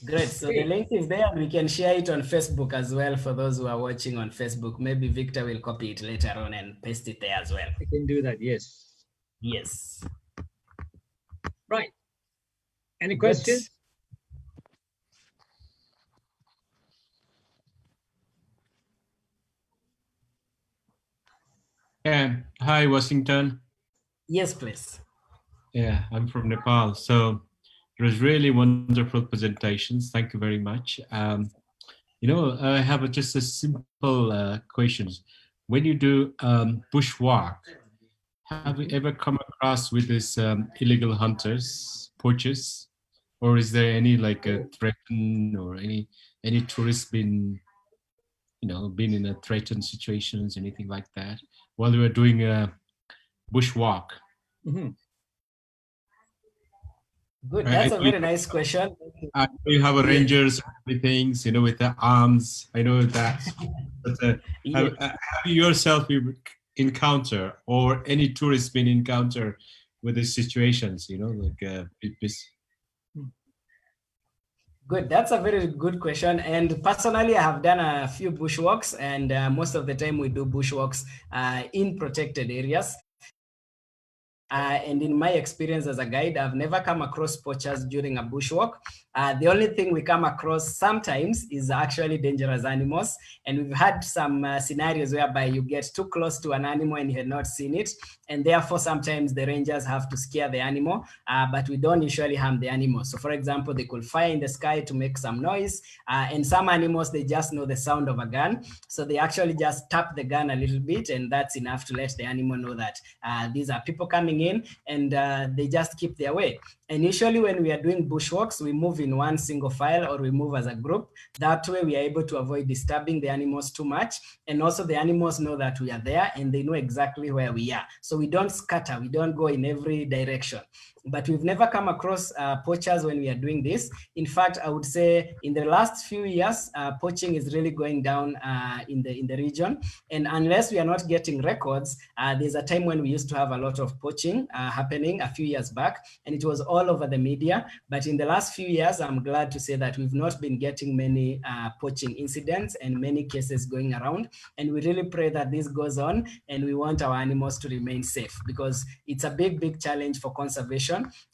Great. So the link is there, and we can share it on Facebook as well for those who are watching on Facebook. Maybe Victor will copy it later on and paste it there as well. I can do that, yes. Yes. Right. Any questions? Yeah. Hi, Washington. Yes, please. Yeah, I'm from Nepal. So it was really wonderful presentations. Thank you very much. I have just a simple questions. When you do bushwalk, have you ever come across with this illegal hunters, poachers, or is there any like a threatened or any tourists been in a threatened situations, anything like that, while you were doing a bushwalk? Mm-hmm. Good. That's a very nice question. You have a rangers, things, with the arms. I know that. But have you yourself encounter or any tourist been encounter with these situations? Good. That's a very good question. And personally, I have done a few bushwalks, and most of the time we do bushwalks in protected areas. And in my experience as a guide, I've never come across poachers during a bushwalk. The only thing we come across sometimes is actually dangerous animals. And we've had some scenarios whereby you get too close to an animal and you had not seen it. And therefore, sometimes the rangers have to scare the animal, but we don't usually harm the animal. So for example, they could fire in the sky to make some noise. And some animals, they just know the sound of a gun. So they actually just tap the gun a little bit, and that's enough to let the animal know that these are people coming in, and they just keep their way. And usually when we are doing bushwalks, we move in one single file or we move as a group. That way we are able to avoid disturbing the animals too much. And also the animals know that we are there and they know exactly where we are. So we don't scatter, we don't go in every direction. But we've never come across poachers when we are doing this. In fact, I would say in the last few years, poaching is really going down in the region. And unless we are not getting records, there's a time when we used to have a lot of poaching happening a few years back, and it was all over the media. But in the last few years, I'm glad to say that we've not been getting many poaching incidents and many cases going around. And we really pray that this goes on, and we want our animals to remain safe, because it's a big, big challenge for conservation.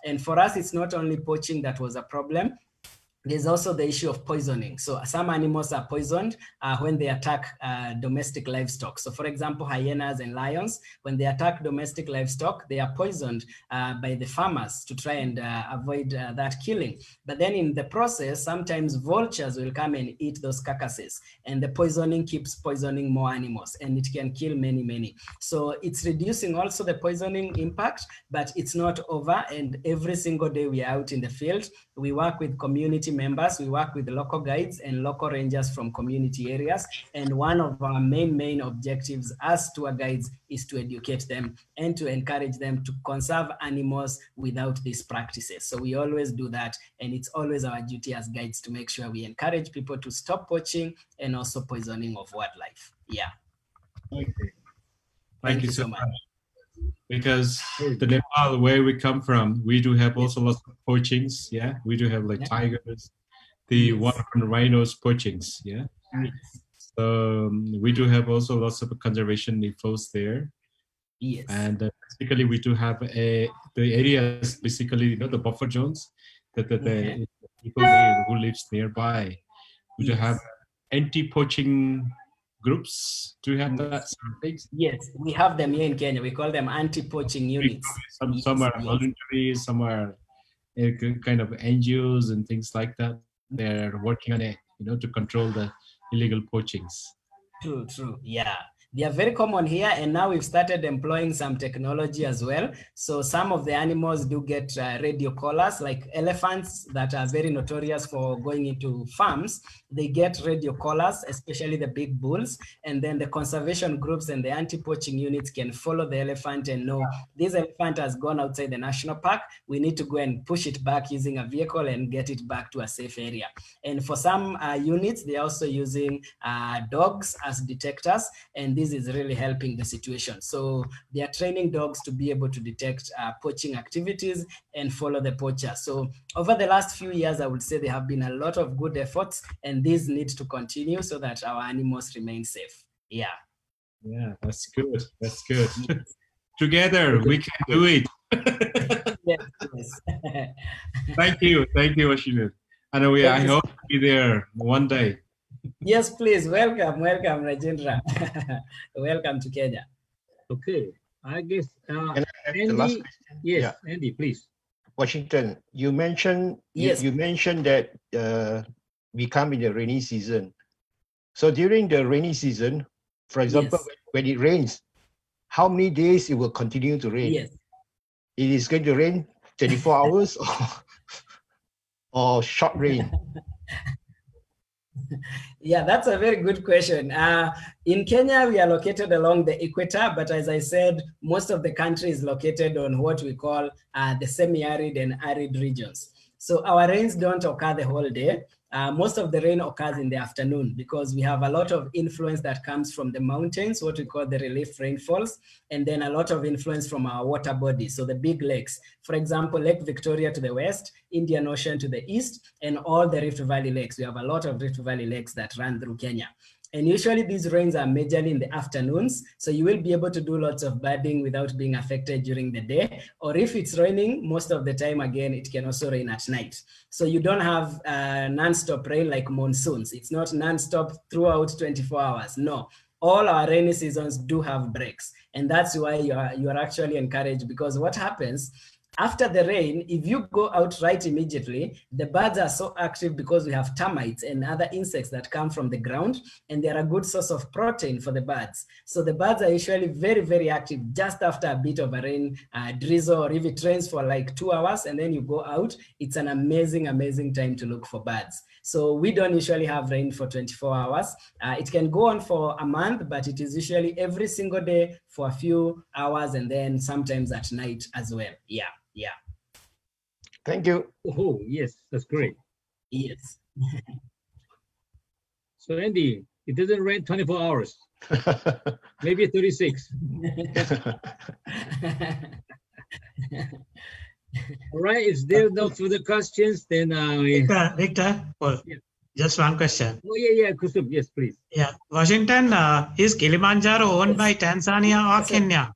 And for us, it's not only poaching that was a problem. There's also the issue of poisoning. So some animals are poisoned when they attack domestic livestock. So for example, hyenas and lions, when they attack domestic livestock, they are poisoned by the farmers to try and avoid that killing. But then in the process, sometimes vultures will come and eat those carcasses, and the poisoning keeps poisoning more animals, and it can kill many, many. So it's reducing also the poisoning impact, but it's not over. And every single day we are out in the field, we work with community members, we work with local guides and local rangers from community areas. And one of our main objectives as tour guides is to educate them and to encourage them to conserve animals without these practices. So we always do that. And it's always our duty as guides to make sure we encourage people to stop poaching and also poisoning of wildlife. Yeah. Okay. Thank you so much. Because the Nepal, where we come from, we do have also lots of poachings. Yeah, we do have like tigers, the one rhinos poachings. Yeah, so we do have also lots of conservation efforts there. Yes, and basically we do have the areas, basically, the buffer zones that the people who lives nearby. We do have anti-poaching groups. Do you have that sort of things? Yes, we have them here in Kenya. We call them anti-poaching units. Some are voluntary, some are kind of NGOs and things like that. They're working on it, to control the illegal poachings. True. Yeah. They are very common here, and now we've started employing some technology as well. So some of the animals do get radio collars, like elephants that are very notorious for going into farms. They get radio collars, especially the big bulls. And then the conservation groups and the anti-poaching units can follow the elephant and know this elephant has gone outside the national park. We need to go and push it back using a vehicle and get it back to a safe area. And for some units, they're also using dogs as detectors. And this is really helping the situation. So they are training dogs to be able to detect poaching activities and follow the poacher. So over the last few years, I would say there have been a lot of good efforts, and these need to continue so that our animals remain safe. Yeah. Yeah, that's good. That's good. Together, we can do it. Yes. Thank you, Washington. And I hope to be there one day. Yes, please. Welcome, Rajendra. Welcome to Kenya. Okay, I guess. Can I have Andy, the last question? yes, Yeah. Andy, please. Washington, you mentioned you mentioned that we come in the rainy season. So during the rainy season, for example, when it rains, how many days it will continue to rain? Yes. It is going to rain 24 hours or short rain? Yeah, that's a very good question. In Kenya, we are located along the equator, but as I said, most of the country is located on what we call the semi-arid and arid regions. So our rains don't occur the whole day. most of the rain occurs in the afternoon because we have a lot of influence that comes from the mountains, what we call the relief rainfalls, and then a lot of influence from our water bodies, so the big lakes. For example, Lake Victoria to the west, Indian Ocean to the east, and all the Rift Valley lakes. We have a lot of Rift Valley lakes that run through Kenya. And usually these rains are majorly in the afternoons, so you will be able to do lots of birding without being affected during the day. Or if it's raining, most of the time, again, it can also rain at night. So you don't have non-stop rain like monsoons. It's not non-stop throughout 24 hours, no. All our rainy seasons do have breaks. And that's why you are actually encouraged, because what happens, after the rain, if you go out right immediately, the birds are so active because we have termites and other insects that come from the ground, and they're a good source of protein for the birds. So the birds are usually very, very active just after a bit of a rain drizzle, or if it rains for like 2 hours and then you go out, it's an amazing, amazing time to look for birds. So we don't usually have rain for 24 hours. It can go on for a month, but it is usually every single day for a few hours, and then sometimes at night as well. Yeah. Yeah. Thank you. Oh, yes, that's great. Yes. So Andy, it doesn't rain 24 hours. Maybe 36. All right, if there are no further questions, then Victor, Paul, yeah. Just one question. Oh, yeah, Kusum, yes, please. Yeah, Washington, is Kilimanjaro owned by Tanzania or Kenya?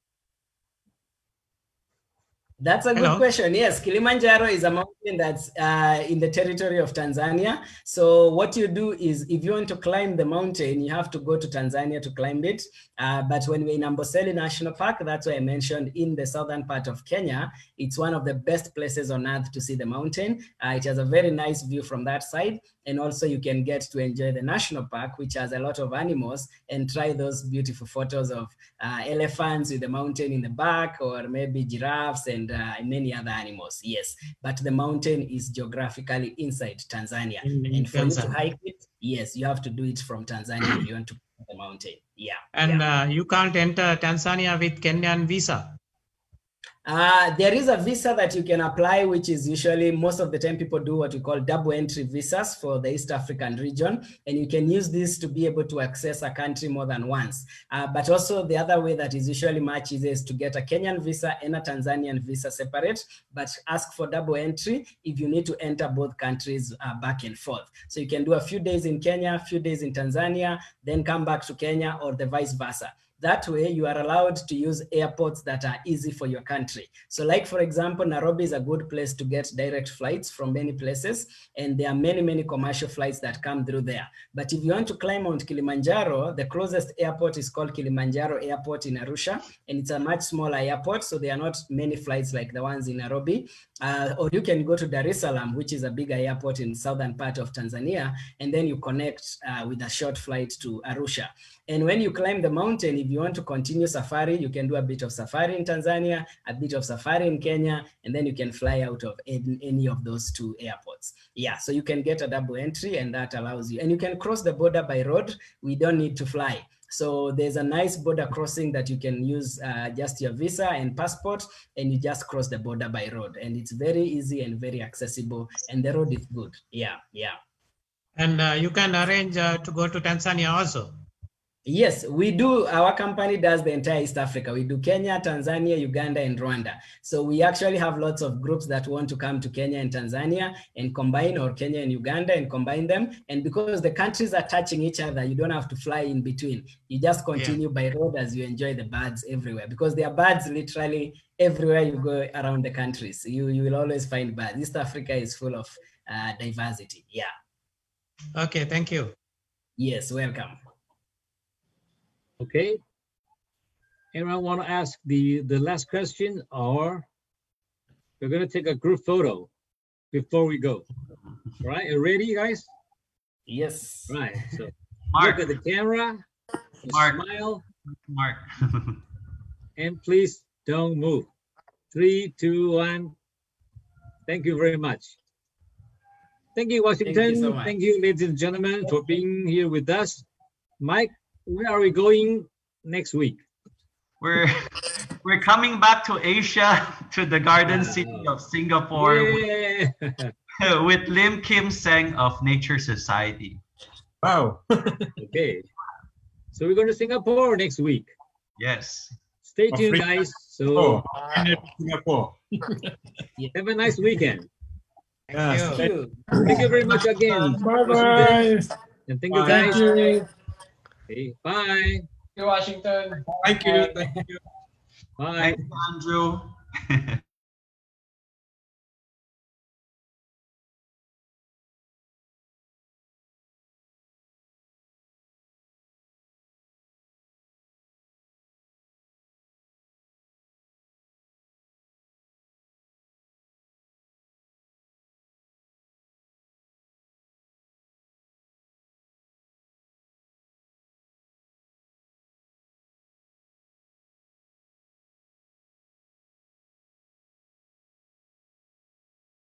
That's a good question. Yes, Kilimanjaro is a mountain that's in the territory of Tanzania. So what you do is, if you want to climb the mountain, you have to go to Tanzania to climb it. But when we're in Amboseli National Park, that's why I mentioned in the southern part of Kenya, it's one of the best places on earth to see the mountain. It has a very nice view from that side. And also you can get to enjoy the national park, which has a lot of animals, and try those beautiful photos of elephants with the mountain in the back, or maybe giraffes and many other animals. Yes, but the mountain is geographically inside Tanzania. And for you to hike it, yes, you have to do it from Tanzania if you want to climb the mountain. Yeah. And you can't enter Tanzania with Kenyan visa. There is a visa that you can apply, which is usually, most of the time people do what we call double entry visas for the East African region. And you can use this to be able to access a country more than once. But also the other way that is usually much easier is to get a Kenyan visa and a Tanzanian visa separate, but ask for double entry if you need to enter both countries back and forth. So you can do a few days in Kenya, a few days in Tanzania, then come back to Kenya, or the vice versa. That way, you are allowed to use airports that are easy for your country. So like, for example, Nairobi is a good place to get direct flights from many places. And there are many, many commercial flights that come through there. But if you want to climb Mount Kilimanjaro, the closest airport is called Kilimanjaro Airport in Arusha. And it's a much smaller airport, so there are not many flights like the ones in Nairobi. Or you can go to Dar es Salaam, which is a bigger airport in southern part of Tanzania. And then you connect with a short flight to Arusha. And when you climb the mountain, if you want to continue safari, you can do a bit of safari in Tanzania, a bit of safari in Kenya, and then you can fly out of any of those two airports. Yeah, so you can get a double entry, and that allows you. And you can cross the border by road. We don't need to fly. So there's a nice border crossing that you can use just your visa and passport, and you just cross the border by road. And it's very easy and very accessible, and the road is good. Yeah, yeah. And you can arrange to go to Tanzania also. Yes, we do. Our company does the entire East Africa. We do Kenya, Tanzania, Uganda, and Rwanda. So we actually have lots of groups that want to come to Kenya and Tanzania and combine, or Kenya and Uganda and combine them. And because the countries are touching each other, you don't have to fly in between. You just continue by road as you enjoy the birds everywhere, because there are birds literally everywhere you go around the countries. You will always find birds. East Africa is full of diversity. Yeah. Okay, thank you. Yes, welcome. Okay. Anyone want to ask the last question, or we're going to take a group photo before we go? All right, you ready, guys? Yes. Right. So Mark. look at the camera, Mark. smile, Mark. and please don't move. 3, 2, 1. Thank you very much. Thank you, Washington. Thank you so much. Thank you, ladies and gentlemen, for being here with us. Mike, where are we going next week? We're coming back to Asia, to the Garden City of Singapore. Yeah. with Lim Kim Seng of Nature Society. Wow. Okay. So we're going to Singapore next week. Yes. Stay tuned, Africa. guys. So Singapore. have a nice weekend. Yes. Thank you. Thank you very much again. Bye-bye. And thank you, Bye. guys. Thank you. Okay, bye. Washington. Thank you. Thank you. Bye. Thanks, Andrew.